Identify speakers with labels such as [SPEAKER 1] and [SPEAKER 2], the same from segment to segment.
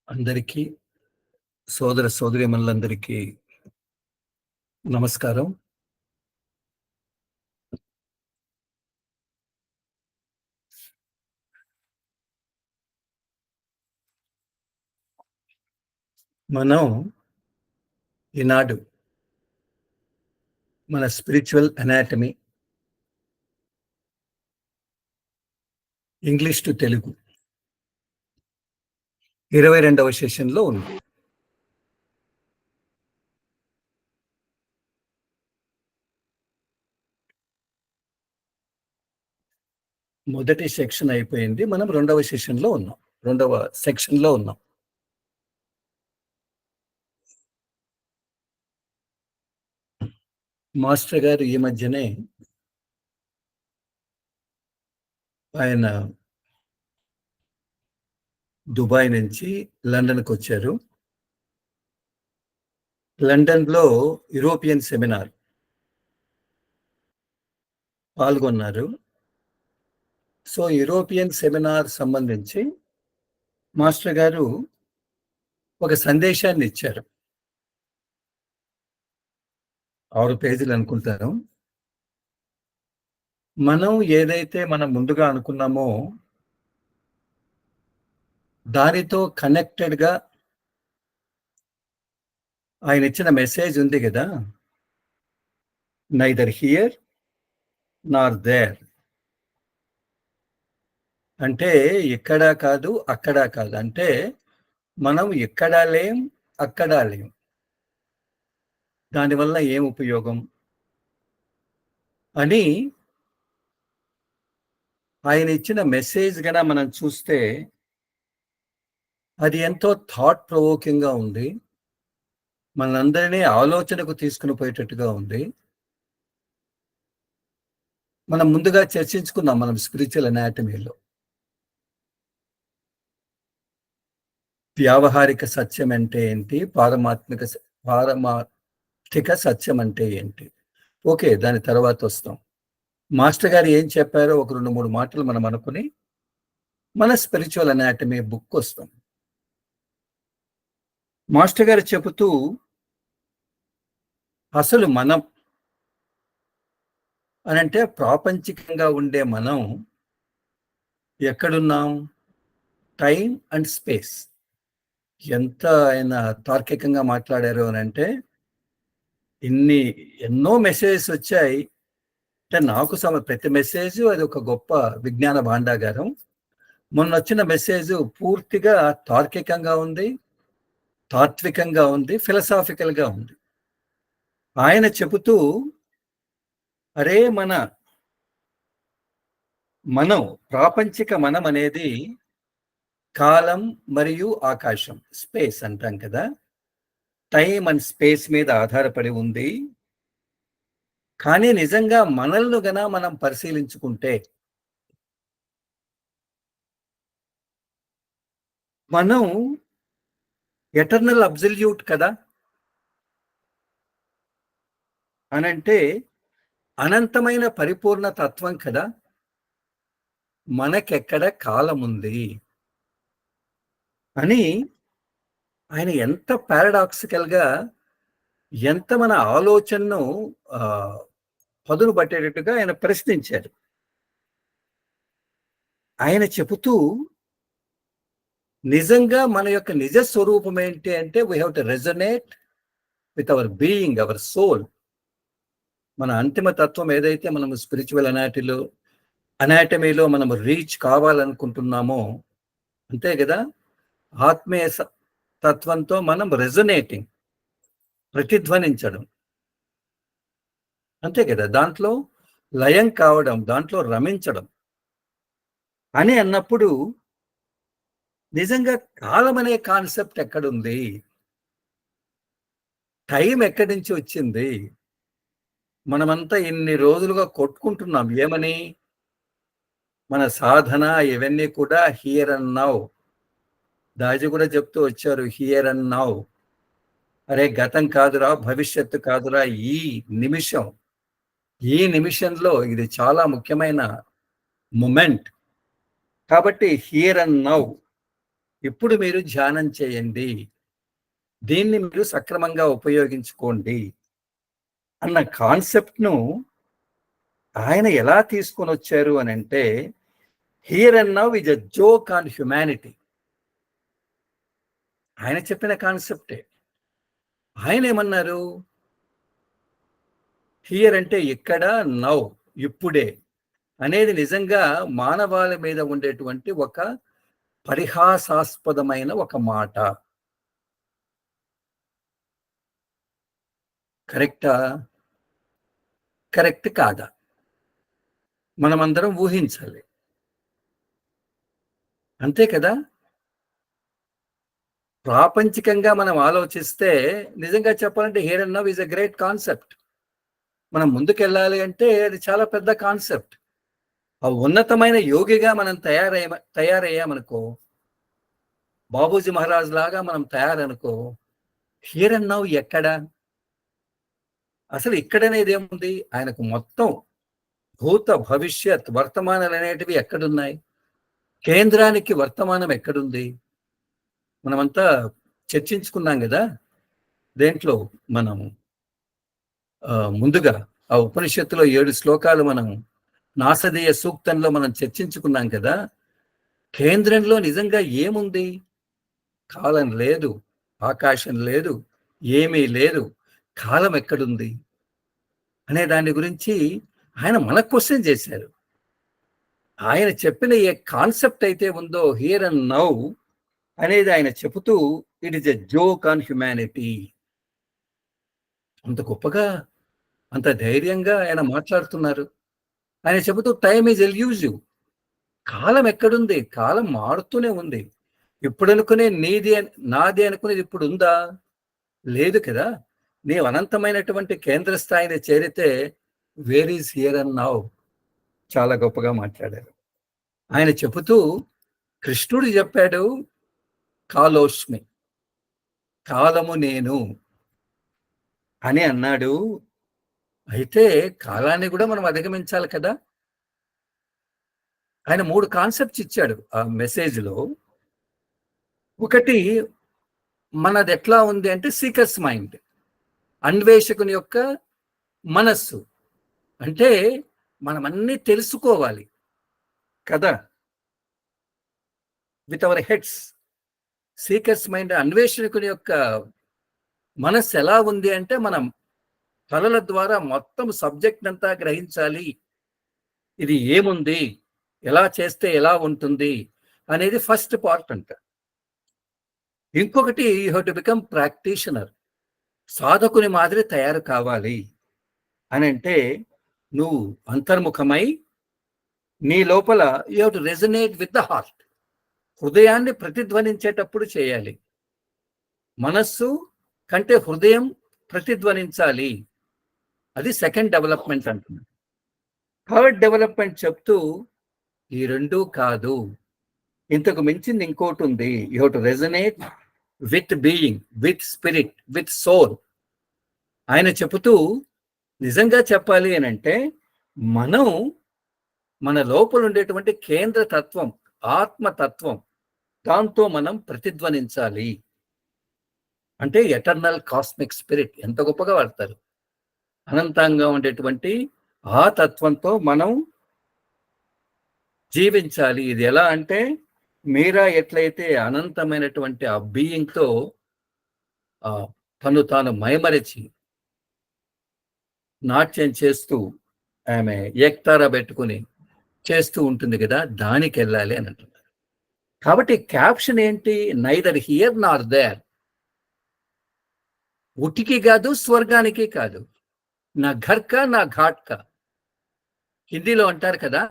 [SPEAKER 1] అందరికీ సోదర సోదరీమణులందరికీ నమస్కారం. మనం ఈనాడు మన spiritual anatomy English to Telugu 22వ సెషన్‌లో ఉన్నాం. మొదటి సెక్షన్ అయిపోయింది. మనం 2వ సెషన్‌లో ఉన్నాం. 2వ సెక్షన్‌లో ఉన్నాం. మాస్టర్ గారు ఈ మధ్యనే ఆయన దుబాయ్ నుంచి లండన్‌కొచ్చారు. లండన్‌లో యూరోపియన్ సెమినార్ పాల్గొన్నారు. సో, యూరోపియన్ సెమినార్ సంబంధించి మాస్టర్ గారు ఒక సందేశాన్ని ఇచ్చారు. 6 పేజీలు అనుకుంటాను. మనం ఏదైతే మనం ముందుగా అనుకున్నామో దానితో కనెక్టెడ్‌గా ఆయన ఇచ్చిన మెసేజ్ ఉంది గదా! Neither here Nar there. అంటే ఇక్కడ కాదు, అక్కడ కాదు. అంటే మనం ఇక్కడ లేం, అక్కడ లేం. దానివల్ల ఏం ఉపయోగం? అని ఆయన ఇచ్చిన మెసేజ్ గన మనం చూస్తే అది ఎంతో థాట్ ప్రొవోకింగ్‌గా ఉంది. మనందరినీ ఆలోచనకు తీసుకొని పోయేటట్టుగా ఉంది. మనం ముందుగా చర్చించుకున్నాం మనం స్పిరిచ్యువల్ అనాటమీలో. వ్యావహారిక సత్యం అంటే ఏంటి? పారమార్థిక సత్యం అంటే ఏంటి? ఓకే. దాని తర్వాత వస్తాం. మాస్టర్ గారు ఏం చెప్పారో ఒక 2, 3 మాటలు మనం అనుకుని మన స్పిరిచ్యువల్ అనాటమీ బుక్‌కొస్తాం. మాస్టర్ గారు చెబుతూ అసలు మనం అనంటే ప్రాపంచికంగా ఉండే మనం ఎక్కడున్నాం? Time and space. ఎంత ఆయన తార్కికంగా మాట్లాడారు అనంటే ఎన్నో మెసేజెస్ వచ్చాయి. అంటే నాకు ప్రతి మెసేజ్ అది ఒక గొప్ప విజ్ఞాన భాండాగారం. మొన్నొచ్చిన మెసేజ్ పూర్తిగా తార్కికంగా ఉంది, తాత్వికంగా ఉంది, ఫిలసాఫికల్‌గా ఉంది. ఆయన చెబుతూ అరే మనం ప్రాపంచిక మనం అనేది కాలం మరియు ఆకాశం, స్పేస్ అంటాం కదా! టైమ్ అండ్ స్పేస్ మీద ఆధారపడి ఉంది. కానీ నిజంగా మనల్ని గన మనం పరిశీలించుకుంటే మనం ఎటర్నల్ అబ్సల్యూట్ కదా! అనంటే అనంతమైన పరిపూర్ణ తత్వం కదా! మనకెక్కడ కాలముంది అని ఆయన ఎంత పారాడాక్సికల్‌గా ఎంత మన ఆలోచనను పదును పట్టేటట్టుగా ఆయన ప్రశ్నించారు. ఆయన చెబుతూ నిజంగా మన యొక్క నిజ స్వరూపం ఏంటి అంటే we have to resonate with our being, our soul. మన అంతిమ తత్వం ఏదైతే మనం స్పిరిచ్యువల్ అనాటమీలో మనం రీచ్ కావాలనుకుంటున్నామో అంతే కదా! ఆత్మీయ తత్వంతో మనం రెజొనేటింగ్, ప్రతిధ్వనించడం. అంతే కదా! దాంట్లో లయం కావడం, దాంట్లో రమించడం అని అన్నప్పుడు నిజంగా కాలం అనే కాన్సెప్ట్ ఎక్కడుంది? టైం ఎక్కడి నుంచి వచ్చింది? మనమంతా ఇన్ని రోజులుగా కొట్టుకుంటున్నాం. ఏమని? మన సాధన ఇవన్నీ కూడా హియర్ అండ్ నౌ. దాజి కూడా చెప్తూ వచ్చారు హియర్ అండ్ నౌ. అరే గతం కాదురా, భవిష్యత్తు కాదురా, ఈ నిమిషం. ఈ నిమిషంలో ఇది చాలా ముఖ్యమైన మొమెంట్. కాబట్టి హియర్ అండ్ నౌ ఇప్పుడు మీరు ధ్యానం చేయండి. దీన్ని మీరు సక్రమంగా ఉపయోగించుకోండి అన్న కాన్సెప్ట్‌ను ఆయన ఎలా తీసుకొనొచ్చారు అనంటే, here and now is a joke on humanity. ఆయన చెప్పిన కాన్సెప్టే. ఆయనేమన్నారు? హియర్ అంటే ఇక్కడ, నౌ ఇప్పుడే అనేది నిజంగా మానవాళి మీద ఉండేటువంటి ఒక పరిహాసాస్పదమైన ఒక మాట. కరెక్టా? కరెక్ట్ కాదా? మనమందరం ఊహించాలి. అంతే కదా! ప్రాపంచికంగా మనం ఆలోచిస్తే నిజంగా చెప్పాలంటే here and now is a great concept. మనం ముందుకెళ్ళాలి అంటే అది చాలా పెద్ద కాన్సెప్ట్. ఆ ఉన్నతమైన యోగిగా మనం తయారయ్యామనుకో, బాబూజీ మహారాజ్ లాగా మనం తయారనుకో, హియర్ అండ్ నౌ ఎక్కడ? అసలు ఇక్కడనేది ఏముంది? ఆయనకు మొత్తం భూత, భవిష్యత్, వర్తమానాలనేటివి ఎక్కడున్నాయి? కేంద్రానికి వర్తమానం ఎక్కడుంది? మనమంతా చర్చించుకున్నాం గదా! దేంట్లో మనం ముందుగా ఆ ఉపనిషత్తులో 7 శ్లోకాలు మనం నాసదీయ సూక్తంలో మనం చర్చించుకున్నాం కదా! కేంద్రంలో నిజంగా ఏముంది? కాలం లేదు, ఆకాశం లేదు, ఏమీ లేదు. కాలం ఎక్కడుంది? అనే దాని గురించి ఆయన మనకు క్వెషన్ చేశారు. ఆయన చెప్పిన ఏ కాన్సెప్ట్ అయితే ఉందో హియర్ అండ్ నౌ అనేది ఆయన చెబుతూ it is a joke on humanity. అంత గొప్పగా, అంత ధైర్యంగా ఆయన మాట్లాడుతున్నారు. ఆయన చెబుతూ టైమ్ ఈజ్ ఎల్యూజివ్. కాలం ఎక్కడుంది? కాలం మారుతూనే ఉంది. ఇప్పుడనుకునే నాది అనుకునేది ఇప్పుడుందా? లేదు కదా! నీవు అనంతమైనటువంటి కేంద్ర స్థాయిని చేరితే where is here and now. చాలా గొప్పగా మాట్లాడారు. ఆయన చెబుతూ కృష్ణుడు చెప్పాడు, కాలోస్మి, కాలము నేను అని అన్నాడు. అయితే కాలాన్ని కూడా మనం అధిగమించాలి కదా! ఆయన 3 కాన్సెప్ట్స్ ఇచ్చాడు ఆ మెసేజ్‌లో. ఒకటి మనదెట్లా ఉంది అంటే సీకర్స్ మైండ్. అన్వేషకుని యొక్క మనస్సు. అంటే మనమన్నీ తెలుసుకోవాలి కదా! With our heads. Seeker's mind అన్వేషకుని యొక్క మనస్సు ఎలా ఉంది అంటే మనం తలల ద్వారా మొత్తం సబ్జెక్ట్ అంతా గ్రహించాలి. ఇది ఏముంది? ఎలా చేస్తే ఎలా ఉంటుంది? అనేది ఫస్ట్ పార్ట్ అంట. ఇంకొకటి you have to become practitioner. సాధకుని మాదిరి తయారు కావాలి అనంటే నువ్వు అంతర్ముఖమై నీ లోపల you have to resonate with the heart. హృదయాన్ని ప్రతిధ్వనించేటప్పుడు చేయాలి. మనస్సు కంటే హృదయం ప్రతిధ్వనించాలి. అది సెకండ్ డెవలప్మెంట్ అంటున్నాడు. థర్డ్ డెవలప్మెంట్ చెప్తూ ఈ రెండూ కాదు, ఇంతకు మించింది ఇంకోటి ఉంది. You have to resonate with being, with spirit, with soul. ఆయన చెబుతూ నిజంగా చెప్పాలి అనంటే మనం మన లోపల ఉండేటువంటి కేంద్ర తత్వం, ఆత్మతత్వం, దాంతో మనం ప్రతిధ్వనించాలి. అంటే ఎటర్నల్ కాస్మిక్ స్పిరిట్ ఎంత గొప్పగా వాడతారు. అనంతంగా ఉండేటువంటి ఆ తత్వంతో మనం జీవించాలి. ఇది ఎలా అంటే మీరా ఎట్లయితే అనంతమైనటువంటి ఆ బీయింగ్‌తో తను తాను మైమరిచి నాట్యం చేస్తూ ఆమె ఏక్తారా పెట్టుకుని చేస్తూ ఉంటుంది కదా! దానికెళ్ళాలి అని అంటున్నారు. కాబట్టి క్యాప్షన్ ఏంటి? Neither here Nar there. ఉటికి కాదు, స్వర్గానికి కాదు. నా ఘర్ కా, నా ఘాట్ కా. హిందీలో అంటారు కదా!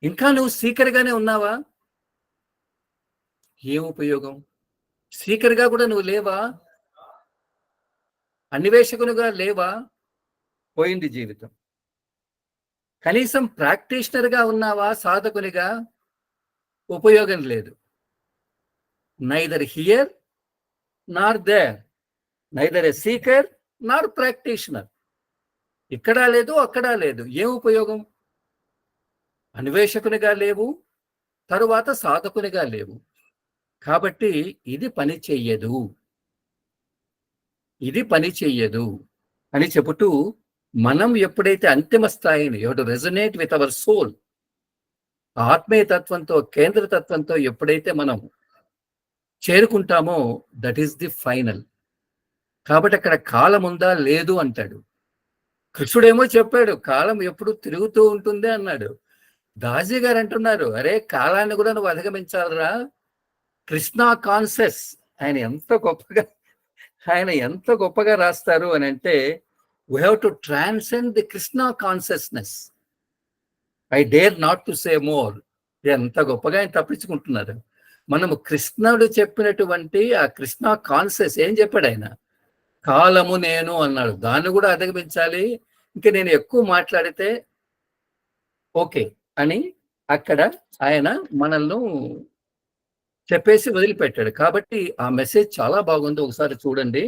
[SPEAKER 1] ఇంకా నువ్వు సీకర్‌గానే ఉన్నావా? ఏం ఉపయోగం? సీకర్‌గా కూడా నువ్వు లేవా? అన్వేషకునిగా లేవా? పోయింది జీవితం. కనీసం ప్రాక్టీషనర్‌గా ఉన్నావా? సాధకునిగా? ఉపయోగం లేదు. Neither here Nar there. Neither a seeker Nar practitioner. ఇక్కడా లేదు, అక్కడా లేదు. ఏం ఉపయోగం? అన్వేషకునిగా లేవు, తరువాత సాధకునిగా లేవు. కాబట్టి ఇది పని చెయ్యదు, ఇది పని చెయ్యదు అని చెబుతూ, మనం ఎప్పుడైతే అంతిమ స్థాయిని you have to resonate with our soul, ఆత్మీయ తత్వంతో, కేంద్ర తత్వంతో ఎప్పుడైతే మనం చేరుకుంటామో దట్ ఈస్ ది ఫైనల్. కాబట్టి అక్కడ కాలం ఉందా లేదు అంటాడు. కృష్ణుడేమో చెప్పాడు కాలం ఎప్పుడు తిరుగుతూ ఉంటుంది అన్నాడు. దాజీ గారు అంటున్నారు, అరే కాలాన్ని కూడా నువ్వు అధిగమించాలరా, కృష్ణ కాన్షియస్. ఆయన ఎంత గొప్పగా ఆయన ఎంత గొప్పగా రాస్తారు అని అంటే, we have to transcend the Krishna consciousness. I dare not to say more. ఎంత గొప్పగా ఆయన తప్పించుకుంటున్నారు. మనము కృష్ణుడు చెప్పినటువంటి ఆ కృష్ణ కాన్షియస్ ఏం చెప్పాడు ఆయన, కాలము నేను అన్నాడు, దాన్ని కూడా అధిగమించాలి. ఇంకా నేను ఎక్కువ మాట్లాడితే ఓకే అని అక్కడ ఆయన మనల్ని చెప్పేసి వదిలిపెట్టాడు. కాబట్టి ఆ మెసేజ్ చాలా బాగుంది, ఒకసారి చూడండి.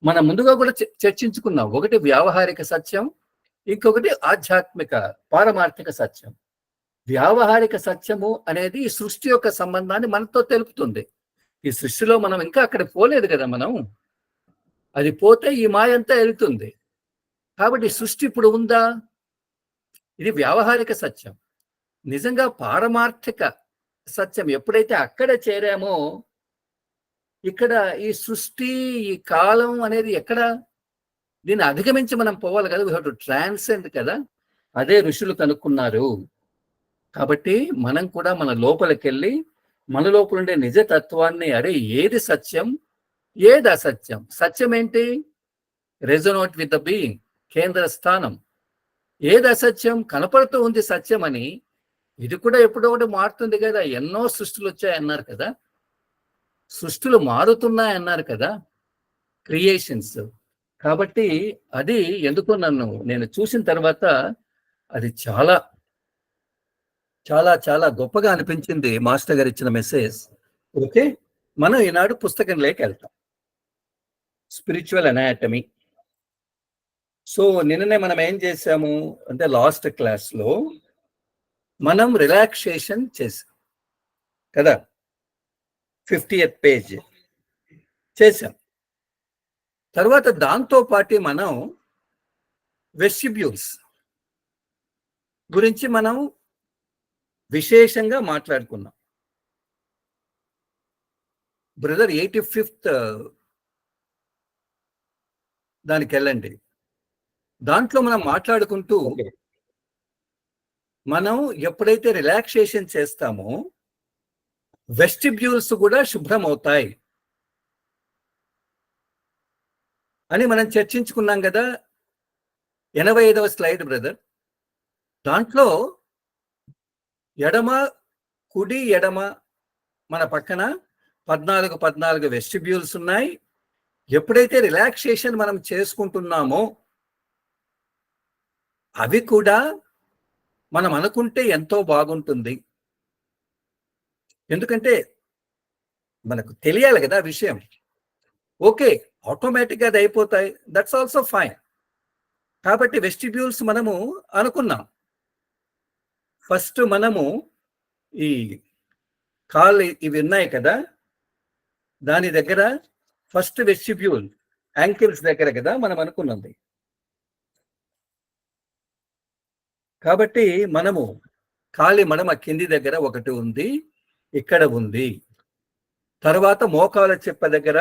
[SPEAKER 1] మనం ముందుగా కూడా చర్చించుకున్నాం, ఒకటి వ్యావహారిక సత్యం, ఇంకొకటి ఆధ్యాత్మిక పారమార్థిక సత్యం. వ్యావహారిక సత్యము అనేది ఈ సృష్టి యొక్క సంబంధాన్ని మనతో తెలుపుతుంది. ఈ సృష్టిలో మనం ఇంకా అక్కడ పోలేదు కదా, మనం అది పోతే ఈ మాయంతా వెళ్తుంది. కాబట్టి సృష్టి ఇప్పుడు ఉందా, ఇది వ్యావహారిక సత్యం. నిజంగా పారమార్థిక సత్యం ఎప్పుడైతే అక్కడ చేరామో, ఇక్కడ ఈ సృష్టి, ఈ కాలం అనేది ఎక్కడ, దీన్ని అధిగమించి మనం పోవాలి కదా, వీ హావ్ టు ట్రాన్సెండ్ కదా. అదే ఋషులు కనుక్కున్నారు. కాబట్టి మనం కూడా మన లోపలికి వెళ్ళి మన లోపల ఉండే నిజతత్వాన్ని, అరే ఏది సత్యం ఏది అసత్యం, సత్యం ఏంటి, రెజొనేట్ విత్ ద బీయింగ్, కేంద్ర స్థానం. ఏది అసత్యం, కనపడుతూ ఉంది సత్యం అని, ఇది కూడా ఎప్పుడో ఒకటి మారుతుంది కదా, ఎన్నో సృష్టిలు వచ్చాయన్నారు కదా, సృష్టిలు మారుతున్నాయన్నారు కదా, క్రియేషన్స్. కాబట్టి అది ఎందుకో నేను చూసిన తర్వాత అది చాలా చాలా చాలా గొప్పగా అనిపించింది మాస్టర్ గారు ఇచ్చిన మెసేజ్. ఓకే, మనం ఈనాడు పుస్తకంలోకి వెళ్తాం, స్పిరిచువల్ అనాటమీ. సో నిన్ననే మనం ఏం చేసాము అంటే, లాస్ట్ క్లాస్లో మనం రిలాక్సేషన్ చేసాం కదా, 50th పేజ్ చేసాం. తర్వాత దాంతో పాటు మనం వెస్టిబ్యూల్స్ గురించి మనం విశేషంగా మాట్లాడుకున్నాం. బ్రదర్ 85th దానికి వెళ్ళండి. దాంట్లో మనం మాట్లాడుకుంటూ, మనం ఎప్పుడైతే రిలాక్సేషన్ చేస్తామో వెస్టిబ్యూల్స్ కూడా శుభ్రం అవుతాయి అని మనం చర్చించుకున్నాం కదా. 85వ స్లైడ్ బ్రదర్. దాంట్లో ఎడమ కుడి ఎడమ మన పక్కన 14 వెస్టిబ్యూల్స్ ఉన్నాయి. ఎప్పుడైతే రిలాక్సేషన్ మనం చేసుకుంటున్నామో అవి కూడా మనం అనుకుంటే ఎంతో బాగుంటుంది. ఎందుకంటే మనకు తెలియాలి కదా విషయం. ఓకే, ఆటోమేటిక్గా అది అయిపోతాయి, దట్స్ ఆల్సో ఫైన్. కాబట్టి వెస్టిబ్యూల్స్ మనము అనుకున్నాం. ఫస్ట్ మనము ఈ కాళ్ళు ఇవి ఉన్నాయి కదా, దాని దగ్గర ఫస్ట్ వెస్టిబ్యూల్ యాంకిల్స్ దగ్గర కదా మనం అనుకున్నది. కాబట్టి మనము కాలి మడమ కింది దగ్గర ఒకటి ఉంది, ఇక్కడ ఉంది. తర్వాత మోకాల చెప్ప దగ్గర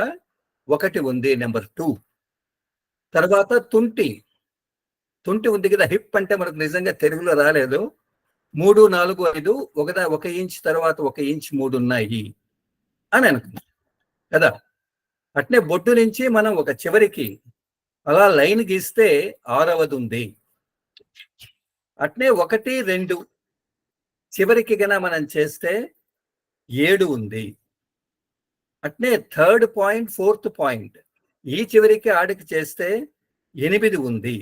[SPEAKER 1] ఒకటి ఉంది, నెంబర్ 2. తర్వాత తుంటి ఉంది కదా, హిప్ అంటే మనకు నిజంగా తెలుగులో రాలేదు. 3, 4, 5 1 ఇంచ్, తర్వాత 1 ఇంచ్ 3 ఉన్నాయి అని అనుకున్నాం కదా. అట్నే బొడ్డు నుంచి మనం ఒక చివరికి అలా లైన్ గీస్తే 6వది ఉంది. అట్నే 1, 2 చివరికి గన మనం చేస్తే 7 ఉంది. అట్నే 3rd పాయింట్ 4th పాయింట్ ఈ చివరికి ఆడికి చేస్తే 8 ఉంది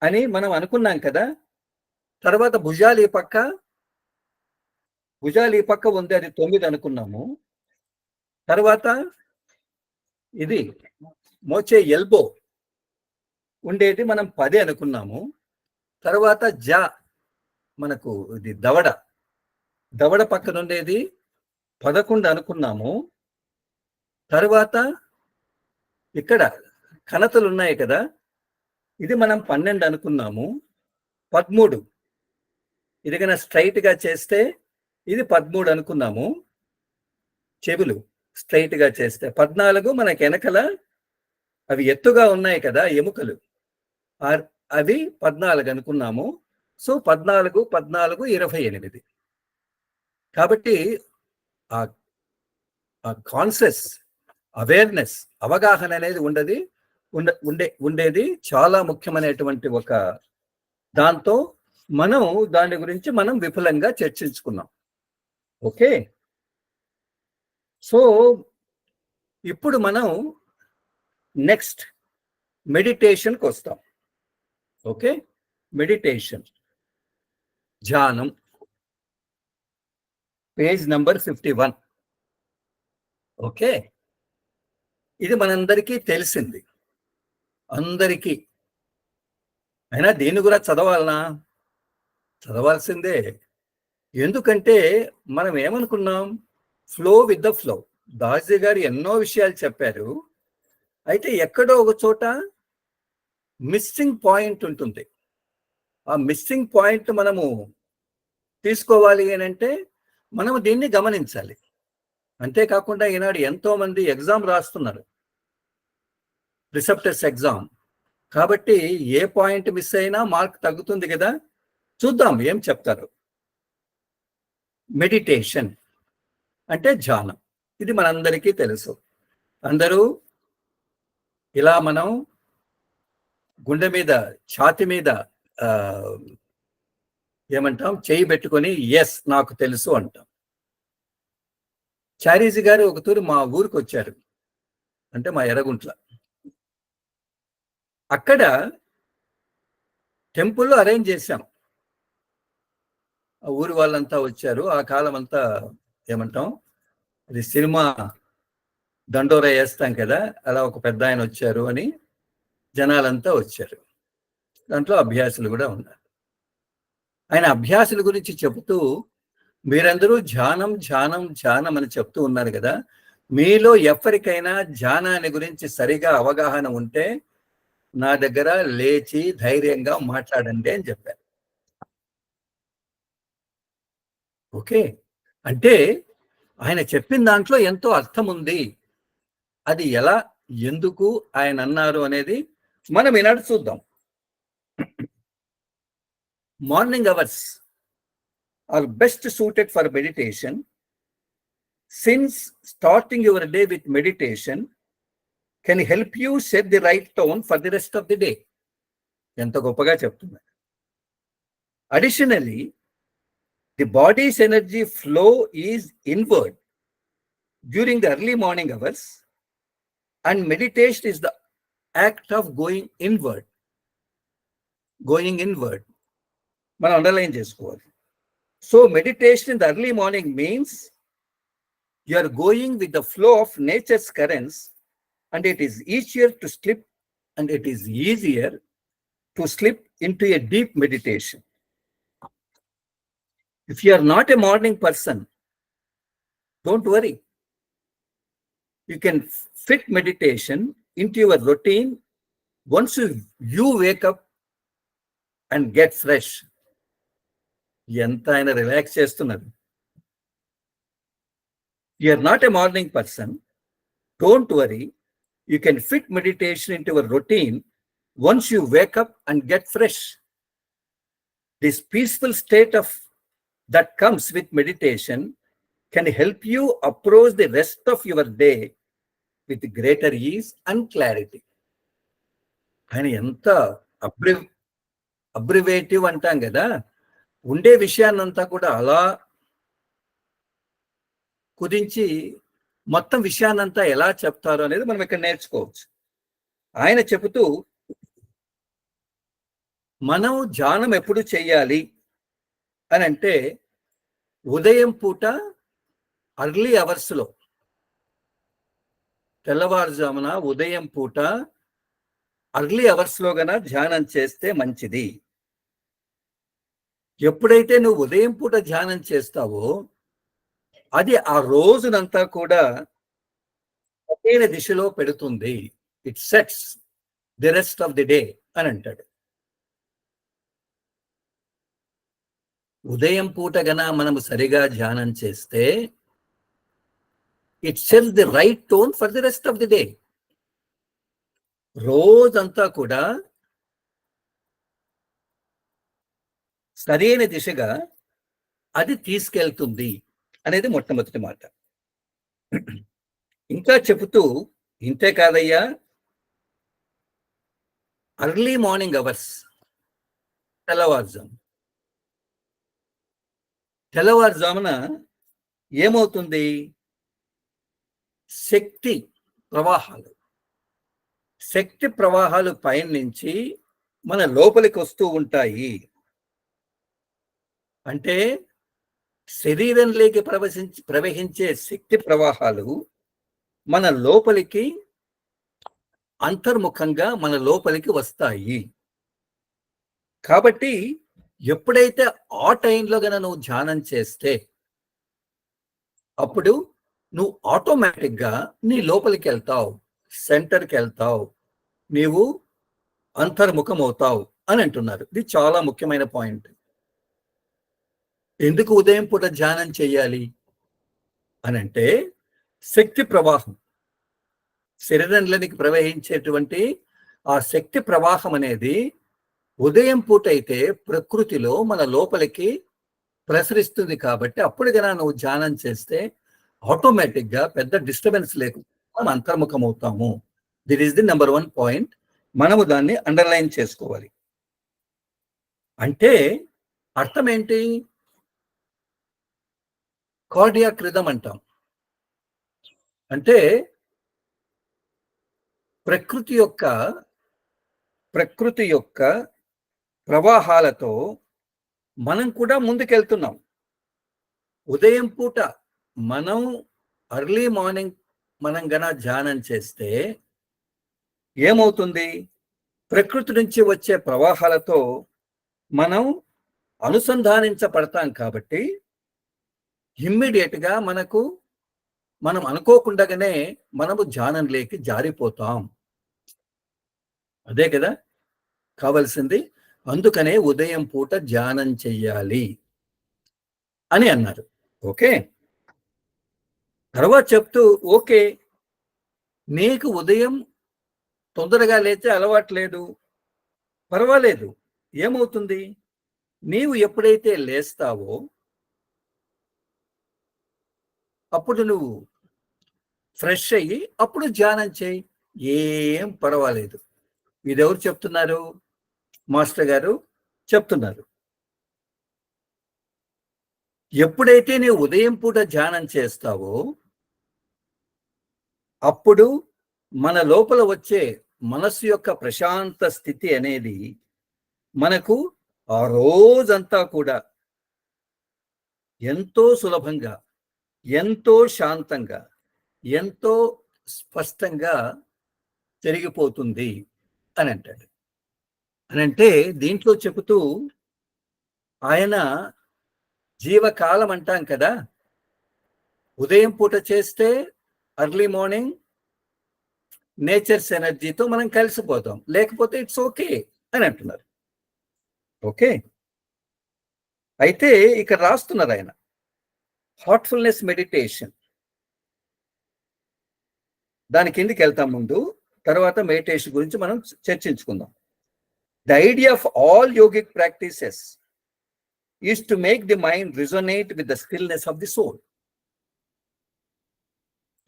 [SPEAKER 1] అని మనం అనుకున్నాం కదా. తర్వాత భుజాలు ఈ పక్క ఉంది, అది 9 అనుకున్నాము. తర్వాత ఇది మోచే ఎల్బో ఉండేది మనం 10 అనుకున్నాము. తర్వాత మనకు ఇది దవడ పక్కన ఉండేది 11 అనుకున్నాము. తర్వాత ఇక్కడ కణతలు ఉన్నాయి కదా, ఇది మనం 12 అనుకున్నాము. 13 ఇది కన్నా స్ట్రైట్ గా చేస్తే ఇది 13 అనుకున్నాము. చెవులు స్ట్రైట్ గా చేస్తే 14 మనకి వెనకల అవి ఎత్తుగా ఉన్నాయి కదా ఎముకలు, అవి 14 అనుకున్నాము. సో 14 14 28. కాబట్టి ఆ కాన్షియస్ అవేర్నెస్, అవగాహన అనేది ఉండేది చాలా ముఖ్యమైనటువంటి ఒక దాంతో మనం దాని గురించి మనం విపులంగా చర్చించుకున్నాం. ఓకే, సో ఇప్పుడు మనం నెక్స్ట్ మెడిటేషన్కి వస్తాం. ఓకే, మెడిటేషన్, ధ్యానం, పేజ్ నంబర్ 51. ఓకే, ఇది మనందరికీ తెలిసింది, అందరికీ. అయినా దీన్ని కూడా చదవాలనా? చదవాల్సిందే. ఎందుకంటే మనం ఏమనుకున్నాం, ఫ్లో విత్ ద ఫ్లో. దాసీ గారు ఎన్నో విషయాలు చెప్పారు. అయితే ఎక్కడో ఒక చోట మిస్సింగ్ పాయింట్ ఉంటుంది. ఆ మిస్సింగ్ పాయింట్ మనము తీసుకోవాలి అని అంటే మనం దీన్ని గమనించాలి. అంతేకాకుండా ఈనాడు ఎంతో మంది ఎగ్జామ్ రాస్తున్నారు, ప్రిసెప్టర్స్ ఎగ్జామ్. కాబట్టి ఏ పాయింట్ మిస్ అయినా మార్క్ తగ్గుతుంది కదా. చూద్దాం ఏం చెప్తారు. మెడిటేషన్ అంటే ధ్యానం, ఇది మనందరికీ తెలుసు. అందరూ ఇలా మనం గుండె మీద, ఛాతి మీద ఏమంటాం, చేయి పెట్టుకొని ఎస్ నాకు తెలుసు అంటాం. చారీజీ గారు ఒక తూరు మా ఊరికి వచ్చారు, అంటే మా ఎర్రగుంట్ల. అక్కడ టెంపుల్లో అరేంజ్ చేశాం. ఆ ఊరి వాళ్ళంతా వచ్చారు. ఆ కాలం అంతా ఏమంటాం, అది సినిమా దండోరా వేస్తాం కదా, అలా ఒక పెద్ద ఆయన వచ్చారు అని జనాలంతా వచ్చారు. దాంట్లో అభ్యాసులు కూడా ఉన్నారు. ఆయన అభ్యాసుల గురించి చెబుతూ, మీరందరూ ధ్యానం ధ్యానం ధ్యానం అని చెప్తూ ఉన్నారు కదా, మీలో ఎవరికైనా ధ్యానాన్ని గురించి సరిగా అవగాహన ఉంటే నా దగ్గర లేచి ధైర్యంగా మాట్లాడండి అని చెప్పారు. ఓకే, అంటే ఆయన చెప్పిన దాంట్లో ఎంతో అర్థం ఉంది. అది ఎలా, ఎందుకు ఆయన అన్నారు అనేది మనం ఈనాడు చూద్దాం. Morning hours are best suited for meditation, since starting your day with meditation can help you set the right tone for the rest of the day. ఎంత గొప్పగా చెప్తున్నారు. Additionally, the body's energy flow is inward during the early morning hours, and meditation is the act of going inward. మనం underline చేసుకోవాలి. So meditation in the early morning means you are going with the flow of nature's currents, and it is easier to slip into a deep meditation. If you are not a morning person, don't worry. You can fit meditation into your routine once you wake up and get fresh. ఎంత ఆయన relax చేస్తున్నారు. You are not a morning person, don't worry. You can fit meditation into your routine once you wake up and get fresh. This peaceful state that comes with meditation can help you approach the rest of your day with greater ease and clarity. ఆయన ఎంత అబ్రివేటివ్ అంటాం కదా, ఉండే విషయాన్నంతా కూడా అలా కుదించి మొత్తం విషయాన్నంతా ఎలా చెప్తారు అనేది మనం ఇక్కడ నేర్చుకోవచ్చు. ఆయన చెబుతూ, మనం ధ్యానం ఎప్పుడు చెయ్యాలి అని అంటే, ఉదయం పూట అర్లీ అవర్స్లో, తెల్లవారుజామున ఉదయం పూట అర్లీ అవర్స్లో గన ధ్యానం చేస్తే మంచిది. ఎప్పుడైతే నువ్వు ఉదయం పూట ధ్యానం చేస్తావో అది ఆ రోజునంతా కూడా సరైన దిశలో పెడుతుంది. It sets the rest of the day అని అంటాడు. ఉదయం పూట గన మనము సరిగా ధ్యానం చేస్తే it sets the right tone for the rest of the day. రోజంతా కూడా సరైన దిశగా అది తీసుకెళ్తుంది అనేది మొట్టమొదటి మాట. ఇంకా చెబుతూ, ఇంతే కాదయ్యా, అర్లీ మార్నింగ్ అవర్స్, తెల్లవారుజాము తెల్లవారుజామున ఏమవుతుంది? శక్తి ప్రవాహాలు శక్తి ప్రవాహాలు పైన నుంచి మన లోపలికి వస్తూ ఉంటాయి. అంటే శరీరంలోకి ప్రవహించే శక్తి ప్రవాహాలు మన లోపలికి అంతర్ముఖంగా మన లోపలికి వస్తాయి. కాబట్టి ఎప్పుడైతే ఆ టైంలో గన నువ్వు ధ్యానం చేస్తే అప్పుడు నువ్వు ఆటోమేటిక్గా నీ లోపలికి వెళ్తావు, సెంటర్కి వెళ్తావు, నీవు అంతర్ముఖం అవుతావు అని అంటున్నారు. ఇది చాలా ముఖ్యమైన పాయింట్. ఎందుకు ఉదయం పూట ధ్యానం చేయాలి అని అంటే, శక్తి ప్రవాహం శరీరంలోనికి ప్రవహించేటువంటి ఆ శక్తి ప్రవాహం అనేది ఉదయం పూట అయితే ప్రకృతిలో మన లోపలికి ప్రసరిస్తుంది. కాబట్టి అప్పుడు గన నువ్వు ధ్యానం చేస్తే ఆటోమేటిక్గా పెద్ద డిస్టర్బెన్స్ లేకుండా మనం అంతర్ముఖం అవుతాము. దిట్ ఈస్ ది నెంబర్ 1 పాయింట్. మనము దాన్ని అండర్లైన్ చేసుకోవాలి. అంటే అర్థం ఏంటి? కార్డియాక్ రిథమ్ అంటాం. అంటే ప్రకృతి యొక్క ప్రవాహాలతో మనం కూడా ముందుకెళ్తున్నాం. ఉదయం పూట మనం అర్లీ మార్నింగ్ మనం గన ధ్యానం చేస్తే ఏమవుతుంది? ప్రకృతి నుంచి వచ్చే ప్రవాహాలతో మనం అనుసంధానించబడతాం. కాబట్టి ఇమ్మీడియట్గా మనం అనుకోకుండానే మనము ధ్యానంలోకి జారిపోతాం. అదే కదా కావలసింది. అందుకనే ఉదయం పూట ధ్యానం చెయ్యాలి అని అన్నారు. ఓకే. తర్వాత చెప్తూ, ఓకే, నీకు ఉదయం తొందరగా లేచే అలవాటు లేదు, పర్వాలేదు. ఏమవుతుంది? నీవు ఎప్పుడైతే లేస్తావో అప్పుడు నువ్వు ఫ్రెష్ అయ్యి అప్పుడు ధ్యానం చేయి, ఏం పర్వాలేదు. ఇదెవరు చెప్తున్నారు? మాస్టర్ గారు చెప్తున్నారు. ఎప్పుడైతే నీవు ఉదయం పూట ధ్యానం చేస్తావో అప్పుడు మన లోపల వచ్చే మనస్సు యొక్క ప్రశాంత స్థితి అనేది మనకు ఆ రోజంతా కూడా ఎంతో సులభంగా, ఎంతో శాంతంగా, ఎంతో స్పష్టంగా జరిగిపోతుంది అని అంటాడు. అని అంటే దీంట్లో చెబుతూ ఆయన జీవకాలం అంటాం కదా, ఉదయం పూట చేస్తే అర్లీ మార్నింగ్ నేచర్స్ ఎనర్జీతో మనం కలిసిపోతాం, లేకపోతే ఇట్స్ ఓకే అని అంటున్నారు. ఓకే. అయితే ఇక్కడ రాస్తున్నారు ఆయన, హార్ట్ఫుల్నెస్ మెడిటేషన్. దాని కిందికి వెళ్తాం ముందు, తర్వాత మెడిటేషన్ గురించి మనం చర్చించుకుందాం. The idea of all yogic practices is to make the mind resonate with the stillness of the soul.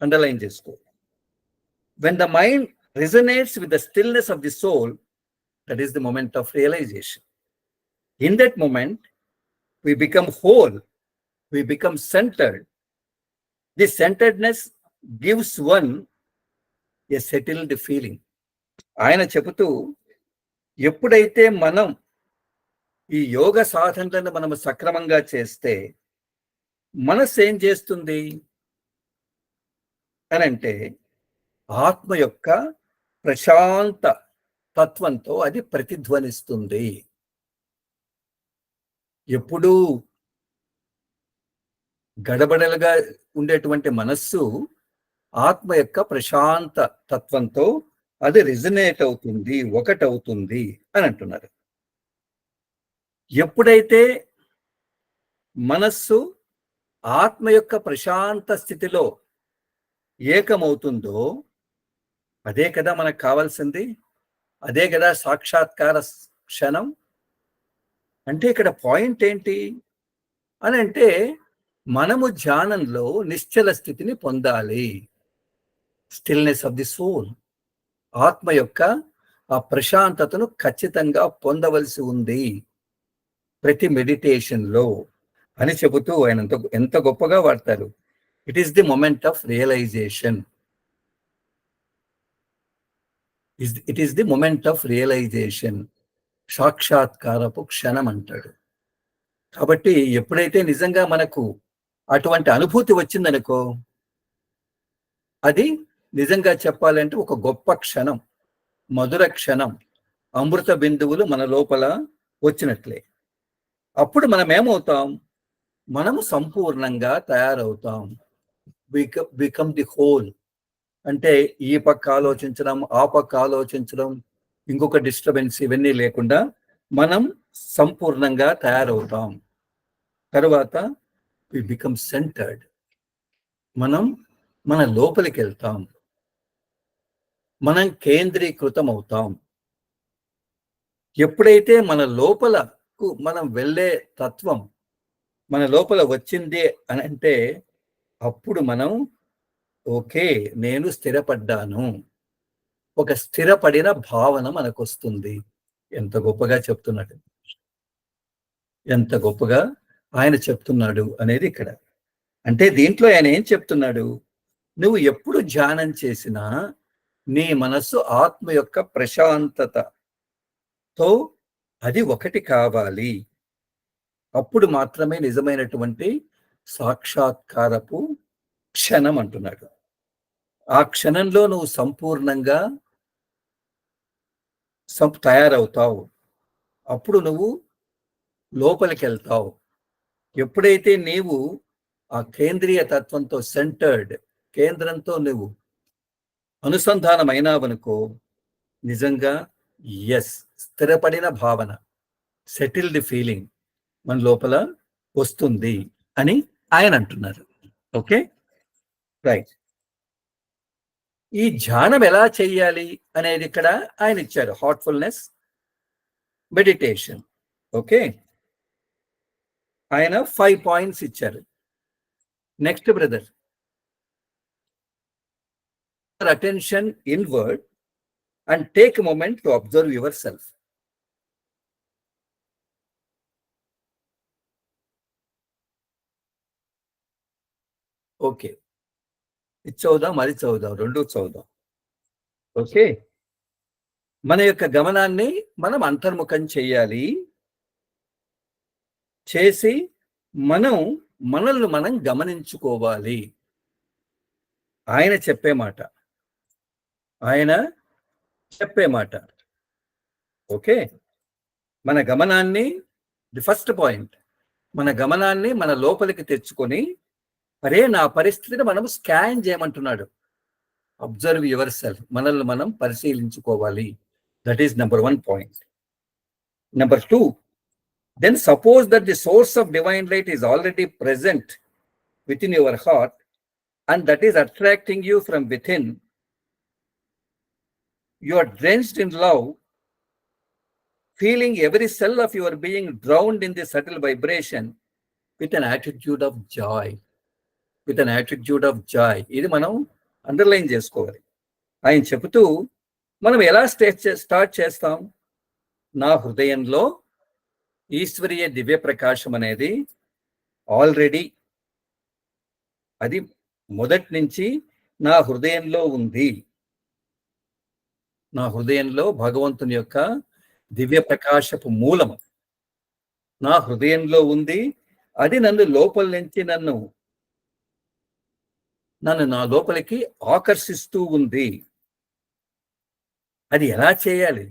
[SPEAKER 1] Underline చేసుకో. When the mind resonates with the stillness of the soul, that is the moment of realization. In that moment, we become whole, we become centered. This centeredness gives one a settled feeling. ఆయన చెబుతూ, ఎప్పుడైతే మనం ఈ యోగ సాధనలను మనం సక్రమంగా చేస్తే మనసు ఏం చేస్తుంది అని అంటే, ఆత్మ యొక్క ప్రశాంత తత్వంతో అది ప్రతిధ్వనిస్తుంది. ఎప్పుడూ గడబడలుగా ఉండేటువంటి మనస్సు ఆత్మ యొక్క ప్రశాంత తత్వంతో అది రిజనేట్ అవుతుంది, ఒకటవుతుంది అని అంటున్నారు. ఎప్పుడైతే మనస్సు ఆత్మ యొక్క ప్రశాంత స్థితిలో ఏకమవుతుందో అదే కదా మనకు కావాల్సింది, అదే కదా సాక్షాత్కార క్షణం. అంటే ఇక్కడ పాయింట్ ఏంటి అని అంటే, మనము ధ్యానంలో నిశ్చల స్థితిని పొందాలి. స్టిల్నెస్ ఆఫ్ ది సోల్, ఆత్మ యొక్క ఆ ప్రశాంతతను ఖచ్చితంగా పొందవలసి ఉంది ప్రతి మెడిటేషన్లో అని చెబుతూ ఆయన ఎంత గొప్పగా వాడతారు. It is the moment of realisation. It is the moment of realisation. సాక్షాత్కారపు క్షణం అంటాడు. కాబట్టి ఎప్పుడైతే నిజంగా మనకు అటువంటి అనుభూతి వచ్చిందనుకో, అది నిజంగా చెప్పాలంటే ఒక గొప్ప క్షణం, మధుర క్షణం, అమృత బిందువులు మన లోపల వచ్చినట్లే. అప్పుడు మనం ఏమవుతాం? మనము సంపూర్ణంగా తయారవుతాం. Become the whole. అంటే ఈ పక్క ఆలోచించడం, ఆ పక్క ఆలోచించడం, ఇంకొక డిస్టర్బెన్స్ ఇవన్నీ లేకుండా మనం సంపూర్ణంగా తయారవుతాం. తర్వాత వి బికమ్ సెంటర్డ్. మనం మన లోపలికి వెళ్తాం, మనం కేంద్రీకృతం అవుతాం. ఎప్పుడైతే మన లోపలకు మనం వెళ్ళే తత్వం మన లోపల వచ్చింది అని అంటే, అప్పుడు మనం ఓకే, నేను స్థిరపడ్డాను, ఒక స్థిరపడిన భావన మనకు వస్తుంది. ఎంత గొప్పగా చెప్తున్నాడు, ఎంత గొప్పగా ఆయన చెప్తున్నాడు అనేది ఇక్కడ. అంటే దీంట్లో ఆయన ఏం చెప్తున్నాడు? నువ్వు ఎప్పుడు ధ్యానం చేసినా నీ మనస్సు ఆత్మ యొక్క ప్రశాంతతతో అది ఒకటి కావాలి. అప్పుడు మాత్రమే నిజమైనటువంటి సాక్షాత్కారపు క్షణం అంటున్నాడు. ఆ క్షణంలో నువ్వు సంపూర్ణంగా తయారవుతావు. అప్పుడు నువ్వు లోపలికి వెళ్తావు. ఎప్పుడైతే నీవు ఆ కేంద్రీయ తత్వంతో సెంటర్డ్, కేంద్రంతో నువ్వు అనుసంధానమైనావనుకో, నిజంగా ఎస్, స్థిరపడిన భావన, సెటిల్డ్ ఫీలింగ్ మన లోపల వస్తుంది అని ఆయన అంటున్నారు. Okay, right. ఈ ధ్యానం ఎలా చెయ్యాలి అనేది ఇక్కడ ఆయన ఇచ్చారు. Heartfulness meditation. ఓకే, ఆయన 5 పాయింట్స్ ఇచ్చారు. Next brother, attention inward and take a moment to observe your self. Okay, ఇది చదువుదాం, అది చదువుదాం, రెండు చదువుదాం. ఓకే, మన యొక్క గమనాన్ని మనం అంతర్ముఖం చేయాలి. చేసి మనల్ని మనం గమనించుకోవాలి. ఆయన చెప్పే మాట, ఆయన చెప్పే మాట. ఓకే, మన గమనాన్ని, ది ఫస్ట్ పాయింట్, మన గమనాన్ని మన లోపలికి తెచ్చుకొని, అరే నా పరిస్థితిని మనం స్కాన్ చేయమంటున్నాడు. అబ్జర్వ్ యువర్ సెల్ఫ్, మనల్ని మనం పరిశీలించుకోవాలి. That is number 1 point. Number 2, then suppose that the source of divine light is already present within your heart and that is attracting you from within. You are drenched in love, feeling every cell of your being drowned in the subtle vibration with an attitude of joy. With an attitude of joy. ఇది మనం underline చేసుకోవాలి. ఆయన చెబుతూ మనం ఎలా start చేస్తాం? నా హృదయంలో ఈశ్వరీయ దివ్య ప్రకాశం అనేది ఆల్రెడీ, అది మొదటి నుంచి నా హృదయంలో ఉంది. నా హృదయంలో భగవంతుని యొక్క దివ్య ప్రకాశపు మూలం నా హృదయంలో ఉంది. అది నన్ను లోపల నుంచి నన్ను నా లోపలికి ఆకర్షిస్తూ ఉంది. అది ఎలా చేయాలి?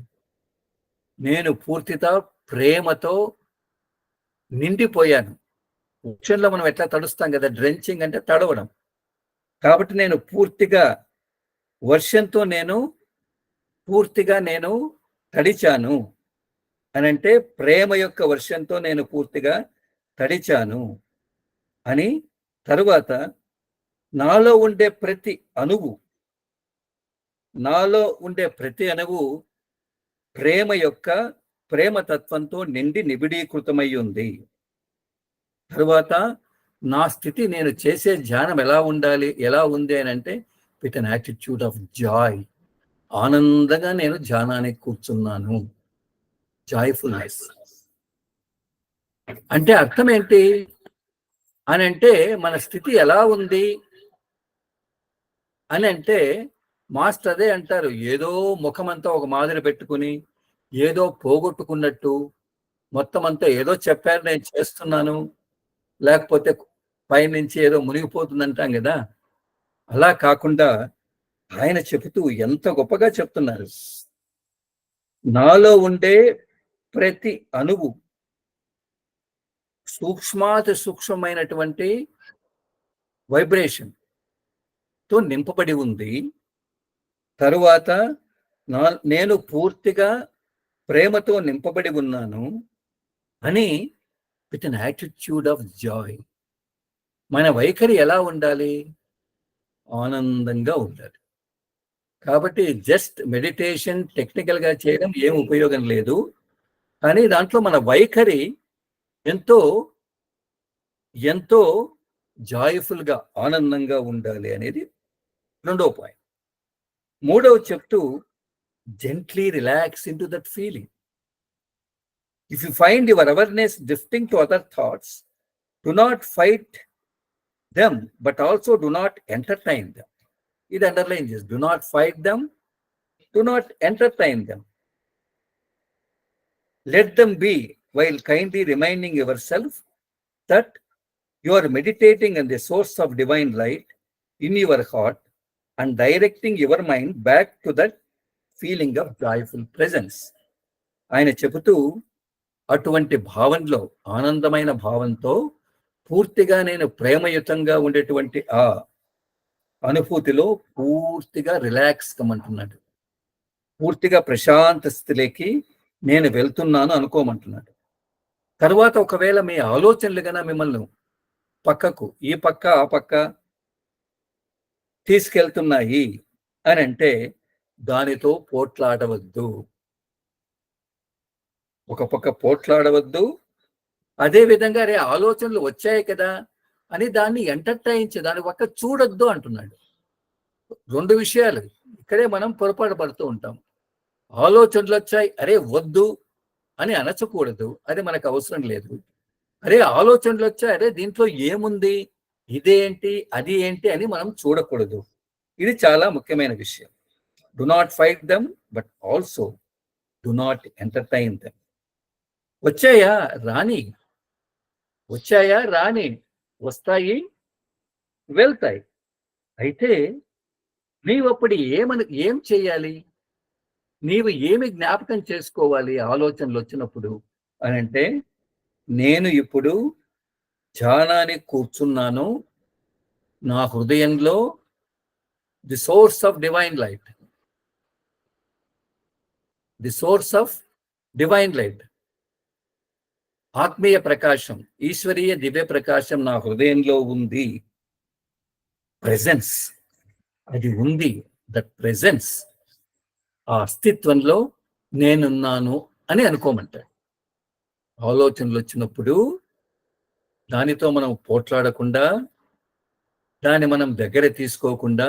[SPEAKER 1] నేను పూర్తిగా ప్రేమతో నిండిపోయాను. వర్షంలో మనం ఎట్లా తడుస్తాం కదా, డ్రెంచింగ్ అంటే తడవడం. కాబట్టి నేను వర్షంతో పూర్తిగా నేను తడిచాను అనంటే, ప్రేమ యొక్క వర్షంతో నేను పూర్తిగా తడిచాను అని. తరువాత నాలో ఉండే ప్రతి అణువు ప్రేమతత్వంతో నిండి నిబిడీకృతమై ఉంది. తరువాత నా స్థితి, నేను చేసే ధ్యానం ఎలా ఉంది అని అంటే, with an attitude of Joy. ఆనందంగా నేను ధ్యానానికి కూర్చున్నాను. జాయ్ఫుల్నెస్ అంటే అర్థం ఏంటి అని అంటే, మన స్థితి ఎలా ఉంది అని అంటే, మాస్టర్ అదే అంటారు, ఏదో ముఖమంతా ఒక మాదిరి పెట్టుకుని ఏదో పోగొట్టుకున్నట్టు మొత్తం అంతా ఏదో చెప్పారు నేను చేస్తున్నాను, లేకపోతే పైనుంచి ఏదో మునిగిపోతుంది అంటాం కదా, అలా కాకుండా ఆయన చెబుతూ ఎంత గొప్పగా చెప్తున్నారు. నాలో ఉండే ప్రతి అణువు సూక్ష్మాతి సూక్ష్మమైనటువంటి వైబ్రేషన్ తో నింపబడి ఉంది. తరువాత నేను పూర్తిగా ప్రేమతో నింపబడి ఉన్నాను అని, with an attitude of Joy. మన వైఖరి ఎలా ఉండాలి? ఆనందంగా ఉండాలి. కాబట్టి జస్ట్ మెడిటేషన్ టెక్నికల్ గా చేయడం ఏం ఉపయోగం లేదు, కానీ దాంట్లో మన వైఖరి ఎంతో ఎంతో జాయ్ఫుల్ గా, ఆనందంగా ఉండాలి అనేది రెండో పాయింట్. మూడవ చెప్తూ, gently relax in to that feeling. If you find your awareness drifting to other thoughts, do not fight them but also do not entertain them. ఇది అండర్లైన్ చేసి, do not fight them, do not entertain them. Let them be while kindly reminding yourself that you are meditating on the source of divine light in your heart and directing your mind back to that feeling of joyful presence. ఆయన చెబుతూ, అటువంటి భావనలో, ఆనందమైన భావంతో పూర్తిగా నేను ప్రేమయుతంగా ఉండేటువంటి ఆ అనుభూతిలో పూర్తిగా రిలాక్స్ కమ్మంటున్నాడు. పూర్తిగా ప్రశాంత స్థితిలోకి నేను వెళ్తున్నాను అనుకోమంటున్నాడు. తర్వాత ఒకవేళ మీ ఆలోచనలు కన్నా మిమ్మల్ని ఈ పక్క ఆ పక్క తీసుకెళ్తున్నాయి అని అంటే, దానితో పోట్లాడవద్దు. ఒక పక్క పోట్లాడవద్దు. అదే విధంగా ఆలోచనలు వచ్చాయి కదా అని దాన్ని ఎంటర్టైన్ దాని పక్క చూడొద్దు అంటున్నాడు. రెండు విషయాలు ఇక్కడే మనం పొరపాటు పడుతూ ఉంటాం. ఆలోచనలు వచ్చాయి, వద్దు అని అనచకూడదు, అది మనకు అవసరం లేదు. ఆలోచనలు వచ్చాయి, దీంట్లో ఏముంది, ఇదేంటి అది ఏంటి అని మనం చూడకూడదు. ఇది చాలా ముఖ్యమైన విషయం. Do not fight them but also do not entertain them. వచ్చాయా రాని, వస్తాయి వెళ్తాయి. అయితే నీవప్పుడు ఏం చేయాలి? నీవు ఏమి జ్ఞాపకం చేసుకోవాలి ఆలోచనలు వచ్చినప్పుడు అని అంటే, నేను ఇప్పుడు ధ్యానానికి కూర్చున్నాను, నా హృదయంలో the source of divine light, ఆత్మీయ ప్రకాశం, ఈశ్వరీయ దివ్య ప్రకాశం నా హృదయంలో ఉంది. ప్రెజెన్స్ అది ఉంది. దట్ ప్రెజెన్స్, ఆ అస్తిత్వంలో నేనున్నాను అని అనుకోమంటాడు. ఆలోచనలు వచ్చినప్పుడు దానితో మనం పోట్లాడకుండా, దాన్ని మనం దగ్గర తీసుకోకుండా,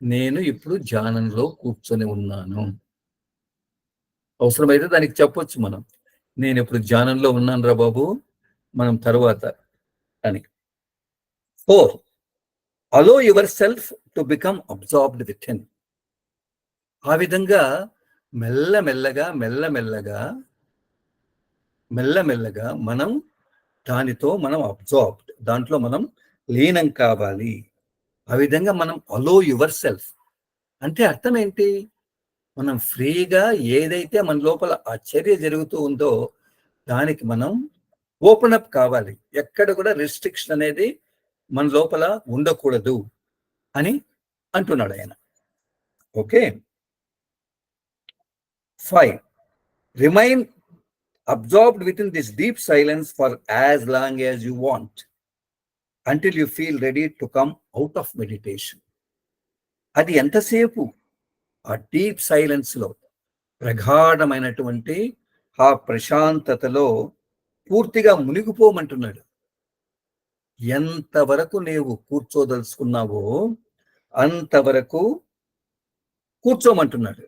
[SPEAKER 1] నేను ఇప్పుడు ధ్యానంలో కూర్చొని ఉన్నాను. అవసరమైతే దానికి చెప్పొచ్చు మనం, నేను ఇప్పుడు ధ్యానంలో ఉన్నాను రా బాబు, మనం తరువాత అని. 4. Allow yourself to become absorbed within. ఆ విధంగా మెల్లమెల్లగా మనం దాంట్లో మనం లీనం కావాలి. ఆ విధంగా మనం అలో యువర్ సెల్ఫ్ అంటే అర్థం ఏంటి? మనం ఫ్రీగా ఏదైతే మన లోపల ఆ చర్య జరుగుతూ ఉందో దానికి మనం ఓపెన్ అప్ కావాలి. ఎక్కడ కూడా రిస్ట్రిక్షన్ అనేది మన లోపల ఉండకూడదు అని అంటున్నాడు ఆయన. Okay. 5. Remain absorbed within this deep silence for as long as you want until you feel ready to come out of meditation. అది ఎంతసేపు ఆ డీప్ సైలెన్స్ లో, ప్రగాఢమైనటువంటి ఆ ప్రశాంతతలో పూర్తిగా మునిగిపోమంటున్నాడు. ఎంతవరకు నీవు కూర్చోదలుచుకున్నావో అంతవరకు కూర్చోమంటున్నాడు.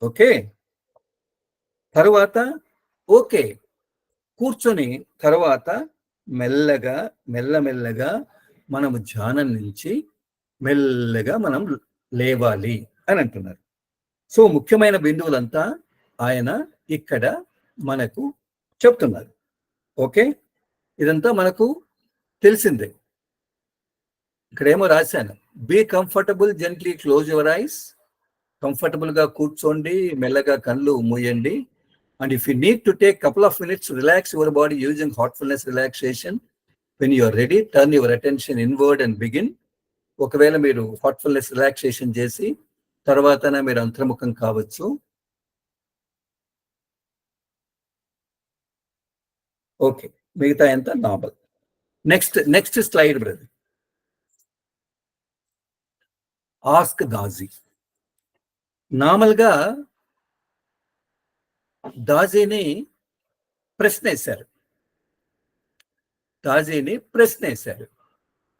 [SPEAKER 1] ఓకే. తరువాత ఓకే కూర్చొని తర్వాత మెల్లగా మెల్లమెల్లగా మనము ధ్యానం నుంచి మెల్లగా మనం లేవాలి అని అంటున్నారు. సో ముఖ్యమైన బిందువులంతా ఆయన ఇక్కడ మనకు చెప్తున్నారు. ఓకే. ఇదంతా మనకు తెలిసిందే. ఇక్కడేమో రాశాను, be comfortable, gently close your eyes. Comfortable గా కూర్చోండి, మెల్లగా కళ్ళు మూయండి. And if you need to take couple of minutes to relax your body using heartfulness relaxation, when you are ready, turn your attention inward and begin. ఒకవేళ మీరు Heartfulness relaxation చేసి తర్వాతనే మీరు అంతర్ముఖం కావచ్చు. ఓకే. మిగతా ఎంత normal. Next slide brother. Ask Daaji. నార్మల్గా దాజీని ప్రశ్న వేశారు.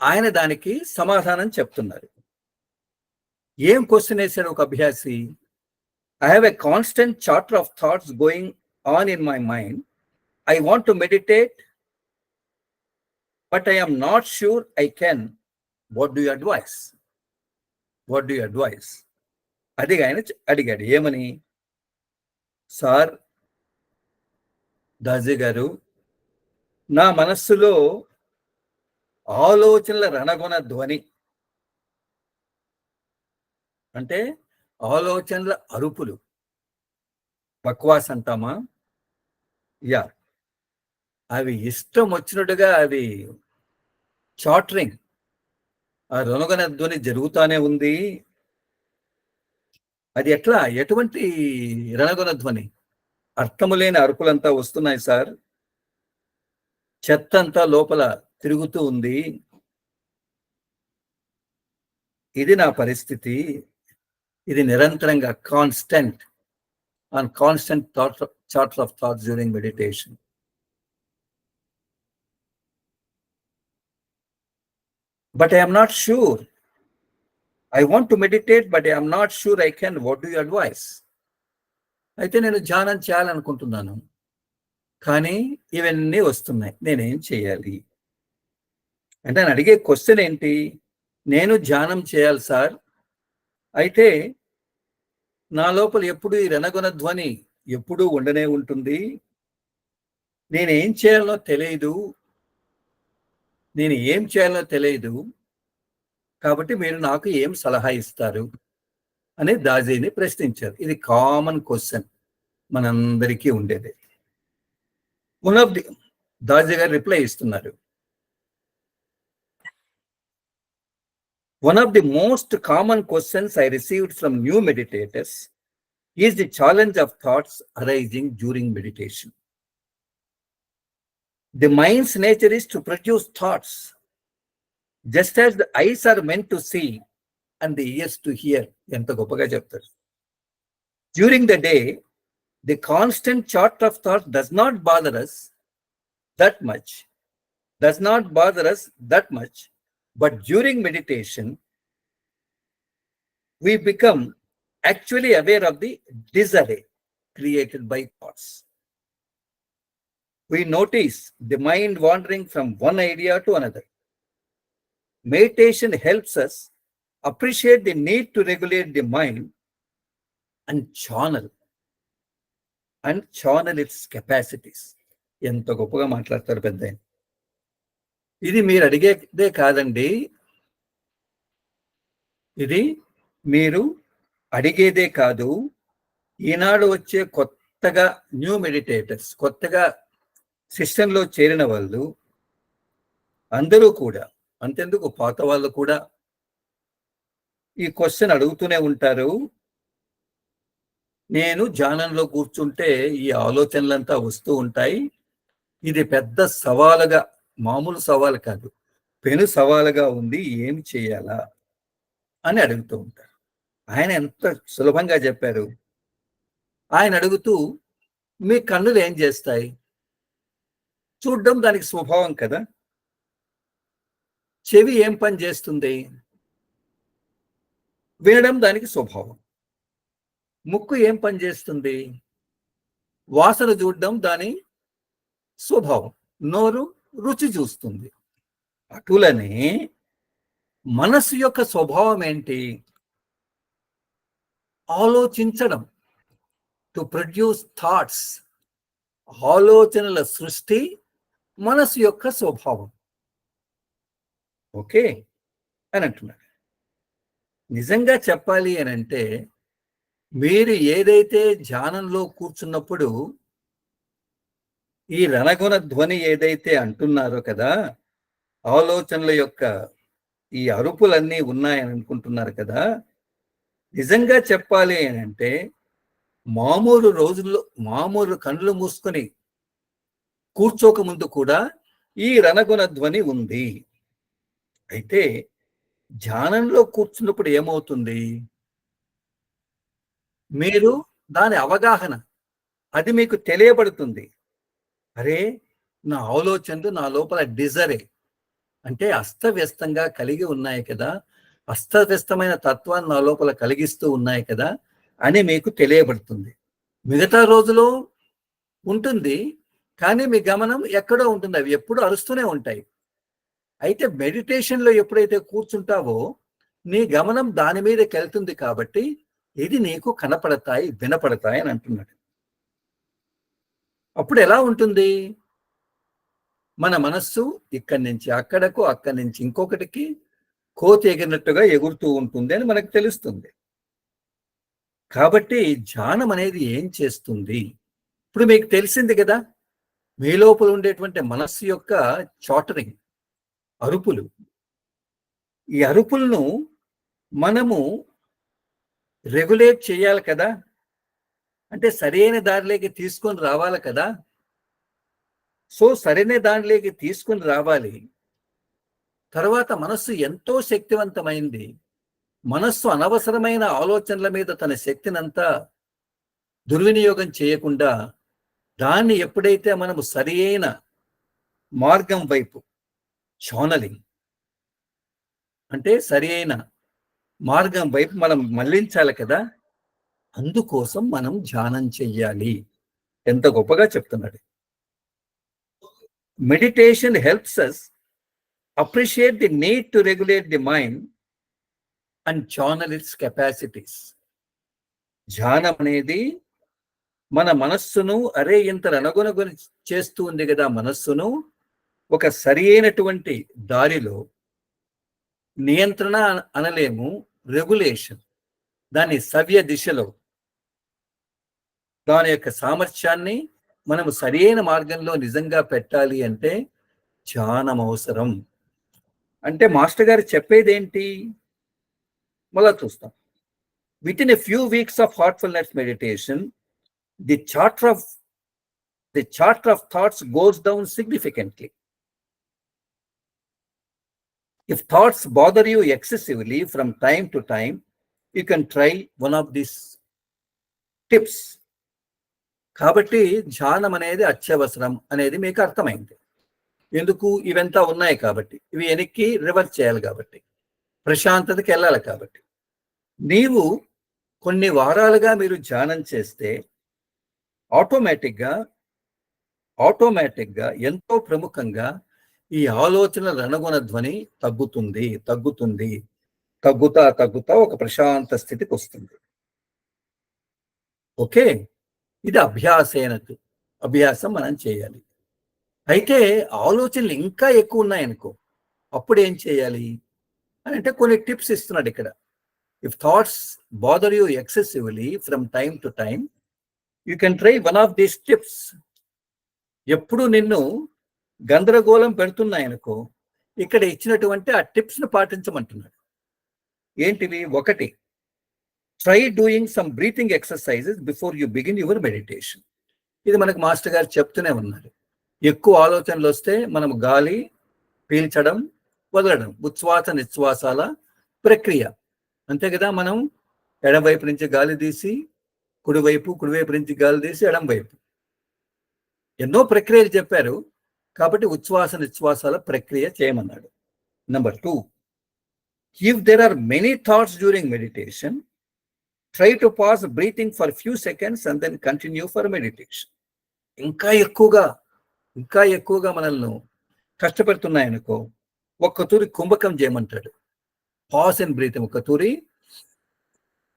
[SPEAKER 1] ఆయన దానికి సమాధానం చెప్తున్నారు. ఏం క్వశ్చన్ వేశాడు ఒక అభ్యాసి? I have a constant chatter of thoughts going on in my mind. I want to meditate but I am not sure I can. What do you advise? అది ఆయన అడిగాడు. ఏమని? సార్, దాజీ గారు, నా మనస్సులో ఆలోచనల రణగొన ధ్వని, అంటే ఆలోచనల అరుపులు, బక్వాస్ అంటామా, యా, అవి ఇష్టం వచ్చినట్టుగా అవి చాటరింగ్, ఆ రణగొన ధ్వని జరుగుతానే ఉంది. అది ఎటువంటి రణగొన ధ్వని? అర్థము లేని అరుపులంతా వస్తున్నాయి సార్. చెత్త అంతా లోపల తిరుగుతూ ఉంది. ఇది నా పరిస్థితి. ఇది నిరంతరంగా constant chatter of thoughts during meditation. But I am not sure. I want to meditate, but I am not sure I can. What do you advise? అయితే నేను ధ్యానం చేయాలనుకుంటున్నాను, కానీ ఇవన్నీ వస్తున్నాయి, నేనేం చేయాలి అంటే నేను అడిగే క్వశ్చన్ ఏంటి? నేను ధ్యానం చేయాలి సార్, అయితే నా లోపల ఎప్పుడు ఈ రణగుణ ధ్వని ఎప్పుడూ ఉండనే ఉంటుంది. నేనేం చేయాలో తెలియదు. కాబట్టి మీరు నాకు ఏం సలహా ఇస్తారు అని దాజీని ప్రశ్నించారు. ఇది కామన్ క్వశ్చన్, మనందరికీ ఉండేది. దాజీ గారు రిప్లై ఇస్తున్నారు. One of the most common questions I received from new meditators is the challenge of thoughts arising during meditation. The mind's nature is to produce thoughts, just as the eyes are meant to see and the ears to hear. Enta goppaga cheptaru. During the day, the constant chart of thought does not bother us that much, but during meditation, we become actually aware of the disarray created by thoughts. We notice the mind wandering from one idea to another. Meditation helps us appreciate the need to regulate the mind and channel its capacities. ఎంత గొప్పగా మాట్లాడతారు పెద్ద. ఇది మీరు అడిగేదే కాదండి, ఇది మీరు అడిగేదే కాదు. ఈనాడు వచ్చే కొత్తగా న్యూ మెడిటేటర్స్, కొత్తగా సిస్టంలో చేరిన వాళ్ళు అందరూ కూడా, అంతెందుకు పాత వాళ్ళు కూడా ఈ క్వశ్చన్ అడుగుతూనే ఉంటారు. నేను ధ్యానంలో కూర్చుంటే ఈ ఆలోచనలంతా వస్తూ ఉంటాయి. ఇది పెద్ద సవాలుగా, మామూలు సవాలు కాదు, పెను సవాలుగా ఉంది. ఏమి చేయాలా అని అడుగుతూ ఉంటారు. ఆయన ఎంత సులభంగా చెప్పారు. ఆయన అడుగుతూ, మీ కన్నులు ఏం చేస్తాయి? చూడ్డం దానికి స్వభావం కదా. చెవి ఏం పని చేస్తుంది? వినడం దానికి స్వభావం. ముక్కు ఏం పని చేస్తుంది? వాసన చూడడం దాని స్వభావం. నోరు రుచి చూస్తుంది. అటులనే మనస్సు యొక్క స్వభావం ఏంటి? ఆలోచించడం. To produce thoughts. ఆలోచనల సృష్టి మనసు యొక్క స్వభావం. ఓకే అని అంటున్నారు. నిజంగా చెప్పాలి అని అంటే, మీరు ఏదైతే ధ్యానంలో కూర్చున్నప్పుడు ఈ రణగుణ ధ్వని ఏదైతే అంటున్నారో కదా, ఆలోచనల యొక్క ఈ అరుపులన్నీ ఉన్నాయని అనుకుంటున్నారు కదా, నిజంగా చెప్పాలి అని అంటే మామూలు రోజుల్లో, మామూలు కళ్ళు మూసుకొని కూర్చోక ముందు కూడా ఈ రణగుణ ధ్వని ఉంది. అయితే ధ్యానంలో కూర్చున్నప్పుడు ఏమవుతుంది? మీరు దాని అవగాహన, అది మీకు తెలియబడుతుంది. అరే, నా ఆలోచనలు నా లోపల డిజరే, అంటే అస్తవ్యస్తంగా కలిగి ఉన్నాయి కదా, అస్తవ్యస్తమైన తత్వాన్ని నా లోపల కలిగిస్తూ ఉన్నాయి కదా అని మీకు తెలియబడుతుంది. మిగతా రోజులో ఉంటుంది, కానీ మీ గమనం ఎక్కడో ఉంటుంది. అవి ఎప్పుడూ అరుస్తూనే ఉంటాయి. అయితే మెడిటేషన్లో ఎప్పుడైతే కూర్చుంటావో నీ గమనం దాని మీదకి వెళ్తుంది కాబట్టి ఇది నీకు కనపడతాయి, వినపడతాయి అని అంటున్నాడు. అప్పుడు ఎలా ఉంటుంది? మన మనస్సు ఇక్కడి నుంచి అక్కడకు, అక్కడి నుంచి ఇంకొకటికి కోతి ఎగిరినట్టుగా ఎగురుతూ ఉంటుంది అని మనకు తెలుస్తుంది. కాబట్టి ధ్యానం అనేది ఏం చేస్తుంది? ఇప్పుడు మీకు తెలిసింది కదా, మీ లోపల ఉండేటువంటి మనస్సు యొక్క చాటరింగ్, అరుపులు. ఈ అరుపులను మనము రెగ్యులేట్ చేయాలి కదా, అంటే సరైన దారిలోకి తీసుకొని రావాలి కదా. సో సరైన దానిలోకి తీసుకొని రావాలి. తర్వాత మనస్సు ఎంతో శక్తివంతమైంది. మనస్సు అనవసరమైన ఆలోచనల మీద తన శక్తినంతా దుర్వినియోగం చేయకుండా, దాన్ని ఎప్పుడైతే మనము సరియైన మార్గం వైపు, ఛానలింగ్ అంటే సరియైన మార్గం వైపు మనం మళ్లించాలి కదా, అందుకోసం మనం ధ్యానం చెయ్యాలి. ఎంత గొప్పగా చెప్తున్నాడు. Meditation helps us appreciate the need to regulate the mind and channel its capacities. ధ్యానం అనేది మన మనస్సును, అరే ఇంత రణగొనగొని చేస్తూ ఉంది కదా మనస్సును, ఒక సరి అయినటువంటి దారిలో, నియంత్రణ అనలేము, రెగ్యులేషన్, దాని సవ్య దిశలో దాని యొక్క సామర్థ్యాన్ని మనము సరైన మార్గంలో నిజంగా పెట్టాలి అంటే ధ్యానం అవసరం. అంటే మాస్టర్ గారు చెప్పేది ఏంటి? మళ్ళా చూస్తాం. With in a few weeks of Heartfulness meditation, the charter of thoughts goes down significantly. If thoughts bother you excessively from time to time, you can try one of these tips. కాబట్టి ధ్యానం అనేది అత్యవసరం అనేది మీకు అర్థమైంది. ఎందుకు? ఇవంతా ఉన్నాయి కాబట్టి, ఇవి వెనక్కి రివర్స్ చేయాలి కాబట్టి, ప్రశాంతతకి వెళ్ళాలి కాబట్టి. నీవు కొన్ని వారాలుగా మీరు ధ్యానం చేస్తే ఆటోమేటిక్గా ఎంతో ప్రముఖంగా ఈ ఆలోచన రణగుణ ధ్వని తగ్గుతా ఒక ప్రశాంత స్థితికి వస్తుంది. ఓకే, ఇది అభ్యాసం మనం చేయాలి. అయితే ఆలోచనలు ఇంకా ఎక్కువ ఉన్నాయనుకో, అప్పుడు ఏం చేయాలి అని అంటే కొన్ని టిప్స్ ఇస్తున్నాడు ఇక్కడ. If thoughts bother you excessively from time to time, you can try one of these tips. ఎప్పుడు నిన్ను గందరగోళం పెడుతున్నాయనుకో, ఇక్కడ ఇచ్చినటువంటి ఆ టిప్స్‌ని పాటించమంటున్నాడు. ఏంటివి? ఒకటి, try doing some breathing exercises before you begin your meditation. ఇది మనకు మాస్టర్ గారు చెప్తూనే ఉన్నారు. ఎక్కువ ఆలోచనలొస్తే మనం గాలి పీల్చడం, వదలడం, ఉచ్ఛ్వాస నిశ్వాసాల ప్రక్రియ. అంతే కదా! మనం ఎడమ వైపు నుంచి గాలి తీసి కుడివైపు నుంచి గాలి తీసి ఎడమ వైపు. ఎన్నో ప్రక్రియలు చెప్పారు. కాబట్టి ఉచ్ఛ్వాస నిశ్వాసాల ప్రక్రియ చేయమన్నాడు. Number 2, if there are many thoughts during meditation, try to pause breathing for few seconds and then continue for meditation. ఇంకా ఎక్కువగా మనల్ని కష్టపెడుతున్నాయనుకో, ఒక్క తూరి కుంభకం చేయమంటాడు. పాస్ అండ్ బ్రీతింగ్, ఒక్క తూరి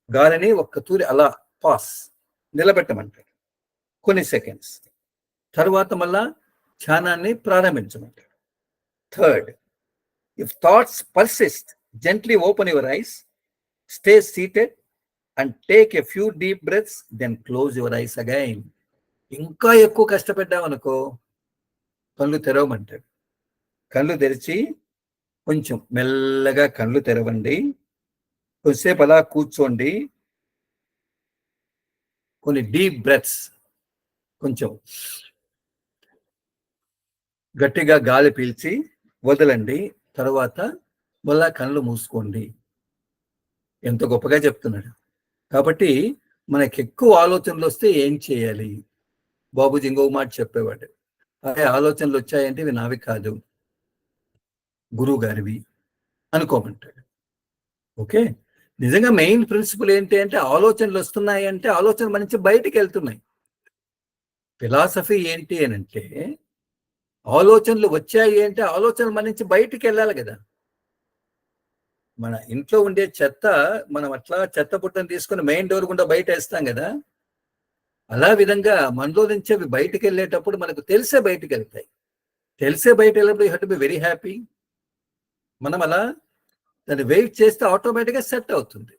[SPEAKER 1] గాలిని ఒక్క తూరి అలా పాస్ నిలబెట్టమంటాడు కొన్ని సెకండ్స్. తర్వాత మళ్ళా ధ్యానాన్ని ప్రారంభించమంటాడు. Third, if thoughts persist, gently open your eyes, stay seated and take a few deep breaths, then close your eyes again. ఇంకా ఎక్కువ కష్టపెట్టామనుకో, కళ్ళు తెరవమంటాడు. కళ్ళు తెరిచి కొంచెం మెల్లగా కళ్ళు తెరవండి, కొద్దిసేపు అలా కూర్చోండి, కొన్ని డీప్ బ్రెత్స్, కొంచెం గట్టిగా గాలి పీల్చి వదలండి, తర్వాత మళ్ళా కళ్ళు మూసుకోండి. ఎంత గొప్పగా చెప్తున్నాడు. కాబట్టి మనకి ఎక్కువ ఆలోచనలు వస్తే ఏం చేయాలి? బాబూజీ ఇంకొక మాట చెప్పేవాడు, అదే ఆలోచనలు వచ్చాయంటే ఇవి నావి కాదు, గురువు గారివి అనుకోమంటాడు. ఓకే, నిజంగా మెయిన్ ప్రిన్సిపల్ ఏంటి అంటే, ఆలోచనలు వస్తున్నాయి అంటే ఆలోచనలు మన నుంచి బయటికి వెళ్తున్నాయి. ఫిలాసఫీ ఏంటి అని అంటే, ఆలోచనలు వచ్చాయి అంటే ఆలోచనలు మన నుంచి బయటికి వెళ్ళాలి కదా. మన ఇంట్లో ఉండే చెత్త మనం అట్లా చెత్త బుట్టను తీసుకుని మెయిన్ డోర్ గుండా బయట వేస్తాం కదా, అలా విధంగా మనలో నుంచి అవి బయటికి వెళ్ళేటప్పుడు మనకు తెలిసే బయటికి వెళ్తాయి. తెలిసే బయట వెళ్ళినప్పుడు you have to be very happy. మనం అలా దాన్ని వెయిట్ చేస్తే ఆటోమేటిక్గా సెట్ అవుతుంది.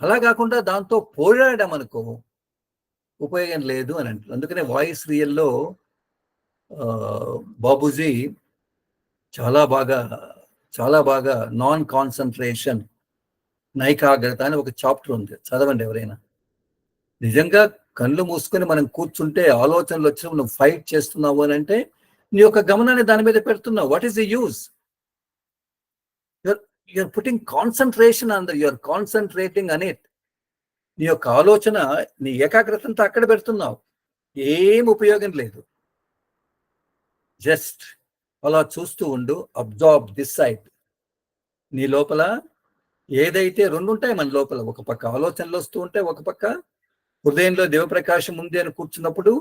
[SPEAKER 1] అలా కాకుండా దాంతో పోరాడడం అనుకో, ఉపయోగం లేదు అని అంటారు. అందుకనే వాయిస్ రియల్లో బాబూజీ చాలా బాగా నాన్ కాన్సన్ట్రేషన్, నైకాగ్రత అని ఒక చాప్టర్ ఉంది, చదవండి ఎవరైనా. నిజంగా కళ్ళు మూసుకొని మనం కూర్చుంటే ఆలోచనలు వచ్చినప్పుడు నువ్వు ఫైట్ చేస్తున్నావు అని అంటే, నీ యొక్క గమనాన్ని దాని మీద పెడుతున్నావు. What is the use? You're putting concentration on you're concentrating on it. నీ యొక్క ఆలోచన, నీ ఏకాగ్రతంతో అక్కడ పెడుతున్నావు, ఏం ఉపయోగం లేదు. జస్ట్ అలా చూస్తూ ఉండు, అబ్జార్బ్ దిస్ సైడ్. నీ లోపల ఏదైతే రెండు ఉంటాయి మన లోపల, ఒక పక్క ఆలోచనలు వస్తూ ఉంటాయి, ఒక పక్క హృదయంలో దేవప్రకాశం ఉంది అని కూర్చున్నప్పుడు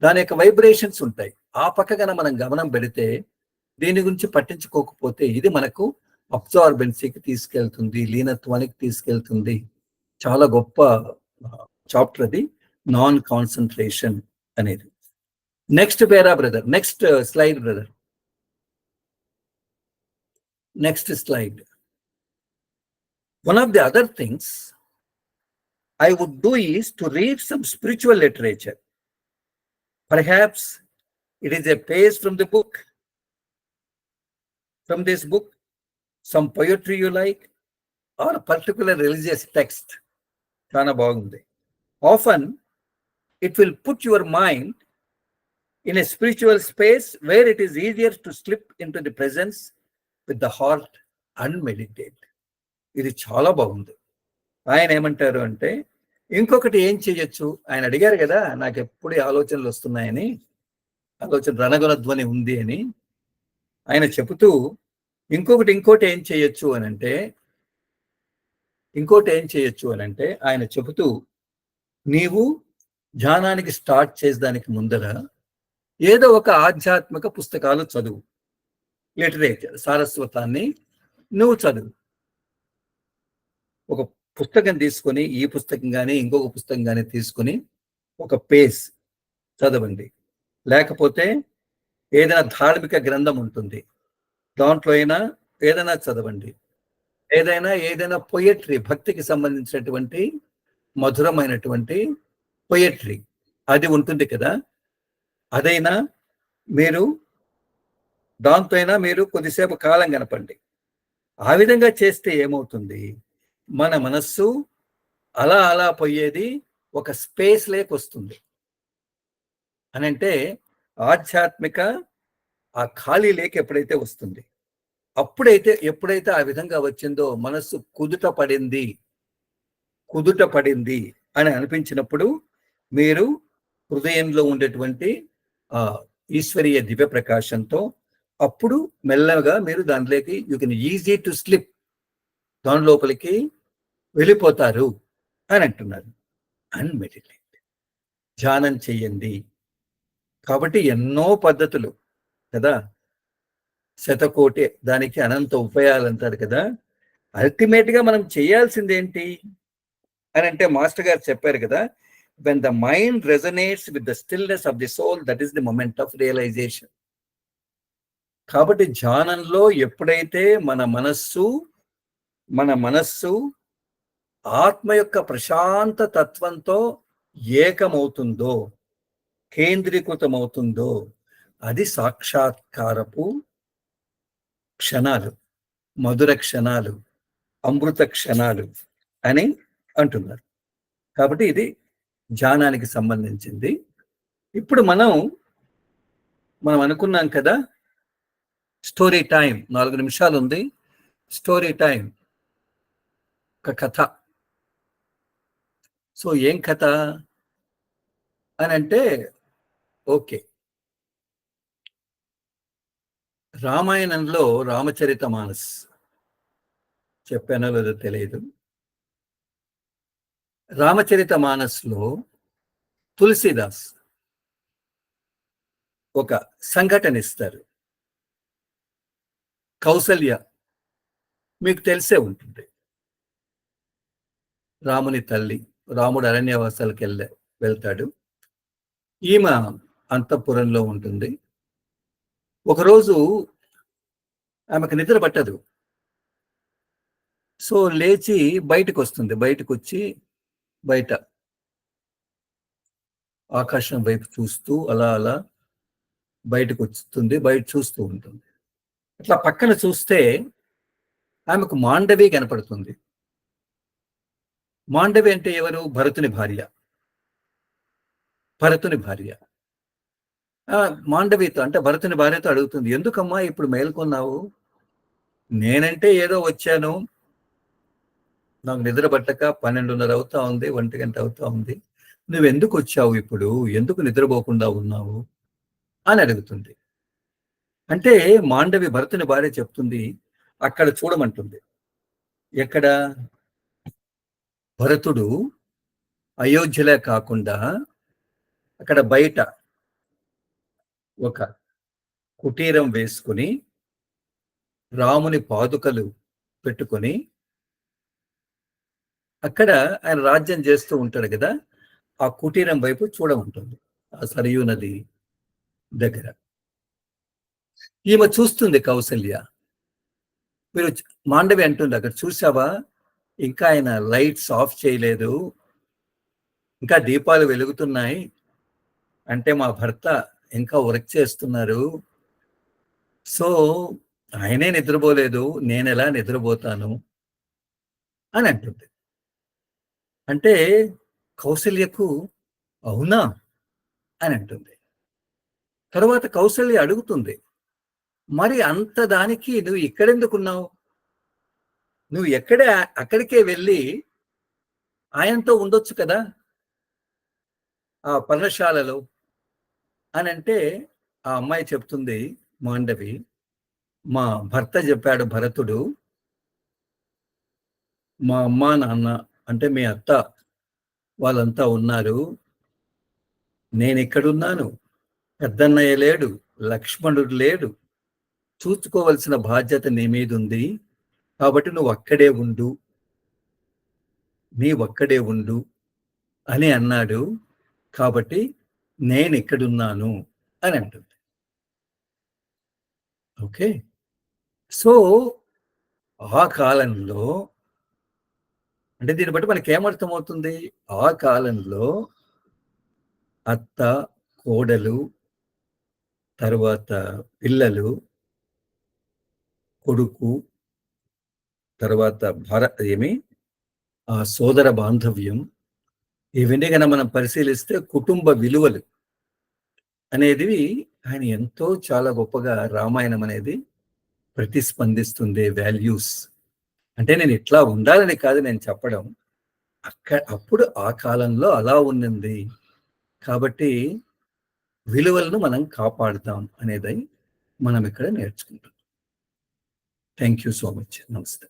[SPEAKER 1] దాని యొక్క వైబ్రేషన్స్ ఉంటాయి. ఆ పక్కన మనం గమనం పెడితే, దీని గురించి పట్టించుకోకపోతే, ఇది మనకు అబ్జార్బెన్సీకి తీసుకెళ్తుంది, లీనత్వానికి తీసుకెళ్తుంది. చాలా గొప్ప చాప్టర్ అది, నాన్ కాన్సన్ట్రేషన్ అనేది. Next para brother, next slide brother, next slide. One of the other things I would do is to read some spiritual literature. Perhaps it is a page from the book, from this book, some poetry you like, or a particular religious text. Chana bagundi. Often it will put your mind in a spiritual space where it is easier to slip into the presence with the heart and meditate. ఇది చాలా బాగుంది. ఆయన ఏమంటారు అంటే, ఇంకొకటి ఏం చేయొచ్చు, ఆయన అడిగారు కదా నాకు ఎప్పుడు ఆలోచనలు వస్తున్నాయని, ఆలోచన రణగుణధ్వని ఉంది అని ఆయన చెబుతూ, ఇంకోటి ఏం చేయొచ్చు అని అంటే ఆయన చెబుతూ, నీవు ధ్యానానికి స్టార్ట్ చేసేదానికి ముందర ఏదో ఒక ఆధ్యాత్మిక పుస్తకాలు చదువు, లిటరేచర్, సారస్వతాన్ని నువ్వు చదువు. ఒక పుస్తకం తీసుకొని, ఈ పుస్తకం కానీ ఇంకొక పుస్తకం కానీ తీసుకొని ఒక పేజ్ చదవండి. లేకపోతే ఏదైనా ధార్మిక గ్రంథం ఉంటుంది, దాంట్లో అయినా ఏదైనా చదవండి. ఏదైనా పొయట్రీ, భక్తికి సంబంధించినటువంటి మధురమైనటువంటి పొయట్రీ అది ఉంటుంది కదా, అదైనా మీరు దాంతో అయినా మీరు కొద్దిసేపు కాలం గనపండి. ఆ విధంగా చేస్తే ఏమవుతుంది? మన మనస్సు అలా అలా పోయేది ఒక స్పేస్ లేకొస్తుంది. అనంటే ఆధ్యాత్మిక ఆ ఖాళీ లేక్ ఎప్పుడైతే వస్తుంది. ఎప్పుడైతే ఆ విధంగా వచ్చిందో మనస్సు కుదుట పడింది అని అనిపించినప్పుడు మీరు హృదయంలో ఉండేటువంటి ఆ ఈశ్వరీయ దివ్య ప్రకాశంతో అప్పుడు మెల్లగా మీరు దాంట్లోకి you can easy to slip దాని లోపలికి వెళ్ళిపోతారు అని అంటున్నారు. అన్మెడిటేట్ ధ్యానం చెయ్యండి. కాబట్టి ఎన్నో పద్ధతులు కదా! శతకోటి దానికి అనంత ఉపాయాలు అంటారు కదా! అల్టిమేట్ గా మనం చేయాల్సిందేంటి అని అంటే మాస్టర్ గారు చెప్పారు కదా, when the mind resonates with the stillness of the soul, that is the moment of realisation. కాబట్టి ధ్యానంలో ఎప్పుడైతే మన మనస్సు ఆత్మ యొక్క ప్రశాంత తత్వంతో ఏకమవుతుందో, కేంద్రీకృతమవుతుందో, అది సాక్షాత్కారపు క్షణాలు, మధుర క్షణాలు, అమృత క్షణాలు అని అంటున్నారు. కాబట్టి ఇది ధ్యానానికి సంబంధించింది. ఇప్పుడు మనం అనుకున్నాం కదా, స్టోరీ టైం 4 నిమిషాలు ఉంది. స్టోరీ టైం ఒక కథ. సో ఏం కథ అని అంటే, ఓకే, రామాయణంలో రామచరిత మానస్ చెప్పానో లేదో తెలియదు. రామచరిత మానస్లో తులసీదాస్ ఒక సంఘటన ఇస్తారు. కౌసల్య మీకు తెలిసే ఉంటుంది. రాముని తల్లి, రాముడు అరణ్యవాసాలకు వెళ్తాడు. ఈమె అంతఃపురంలో ఉంటుంది. ఒకరోజు ఆమెకు నిద్ర పట్టదు. సో లేచి బయటకు వస్తుంది. బయటకు వచ్చి బయట ఆకాశం వైపు చూస్తూ అలా అలా బయటకు వస్తుంది. బయట చూస్తూ ఉంటుంది. అట్లా పక్కన చూస్తే ఆమెకు మాండవి కనపడుతుంది. మాండవి అంటే ఎవరు? భరతుని భార్య. మాండవితో అంటే భరతుని భార్యతో అడుగుతుంది, ఎందుకమ్మా ఇప్పుడు మేల్కొన్నావు? నేనంటే ఏదో వచ్చాను, నాకు నిద్ర పట్టక 12:30 అవుతా ఉంది, 1 గంట అవుతా ఉంది. నువ్వెందుకు వచ్చావు ఇప్పుడు? ఎందుకు నిద్రపోకుండా ఉన్నావు అని అడుగుతుంది. అంటే మాండవి భరతుని భార్య చెప్తుంది, అక్కడ చూడమంటుంది. ఎక్కడ? భరతుడు అయోధ్యలే కాకుండా అక్కడ బయట ఒక కుటీరం వేసుకుని రాముని పాదుకలు పెట్టుకొని అక్కడ ఆయన రాజ్యం చేస్తూ ఉంటాడు కదా, ఆ కుటీరం వైపు చూడమంటుంది. ఆ సరయూ నది దగ్గర ఈమె చూస్తుంది కౌసల్య. మీరు మాండవి అంటుంది, అక్కడ చూసావా, ఇంకా ఆయన లైట్స్ ఆఫ్ చేయలేదు, ఇంకా దీపాలు వెలుగుతున్నాయి, అంటే మా భర్త ఇంకా వర్క్ చేస్తున్నారు. సో ఆయనే నిద్రపోలేదు, నేను ఎలా నిద్రపోతాను అని అంటుంది. అంటే కౌసల్యకు అవునా అని అంటుంది. తర్వాత కౌసల్య అడుగుతుంది, మరి అంత దానికి నువ్వు ఇక్కడెందుకున్నావు? నువ్వు అక్కడికే వెళ్ళి ఆయనతో ఉండొచ్చు కదా ఆ పర్ణశాలలో అని అంటే, ఆ అమ్మాయి చెప్తుంది మాండవి, మా భర్త చెప్పాడు భరతుడు, మా అమ్మా నాన్న అంటే మీ అత్త వాళ్ళంతా ఉన్నారు, నేను ఇక్కడున్నాను, పెద్దన్నయ్య లేడు, లక్ష్మణుడు లేడు, చూసుకోవలసిన బాధ్యత నీ మీద ఉంది, కాబట్టి నీవక్కడే ఉండు అని అన్నాడు, కాబట్టి నేను ఇక్కడున్నాను అని అంటుంది. ఓకే, సో ఆ కాలంలో అంటే దీన్ని బట్టి మనకి ఏమర్థమవుతుంది? ఆ కాలంలో అత్త, కోడలు తర్వాత పిల్లలు, కొడుకు, తర్వాత ఏమి సోదర బాంధవ్యం, ఇవన్నీ గన మనం పరిశీలిస్తే కుటుంబ విలువలు అనేటివి ఆయన ఎంతో చాలా గొప్పగా రామాయణం అనేది ప్రతిస్పందిస్తుంది. వాల్యూస్ అంటే నేను ఇట్లా ఉండాలని కాదు నేను చెప్పడం. అప్పుడు ఆ కాలంలో అలా ఉన్నింది. కాబట్టి విలువలను మనం కాపాడుతాం అనేది మనం ఇక్కడ నేర్చుకుంటాం. Thank you so much. నమస్తే.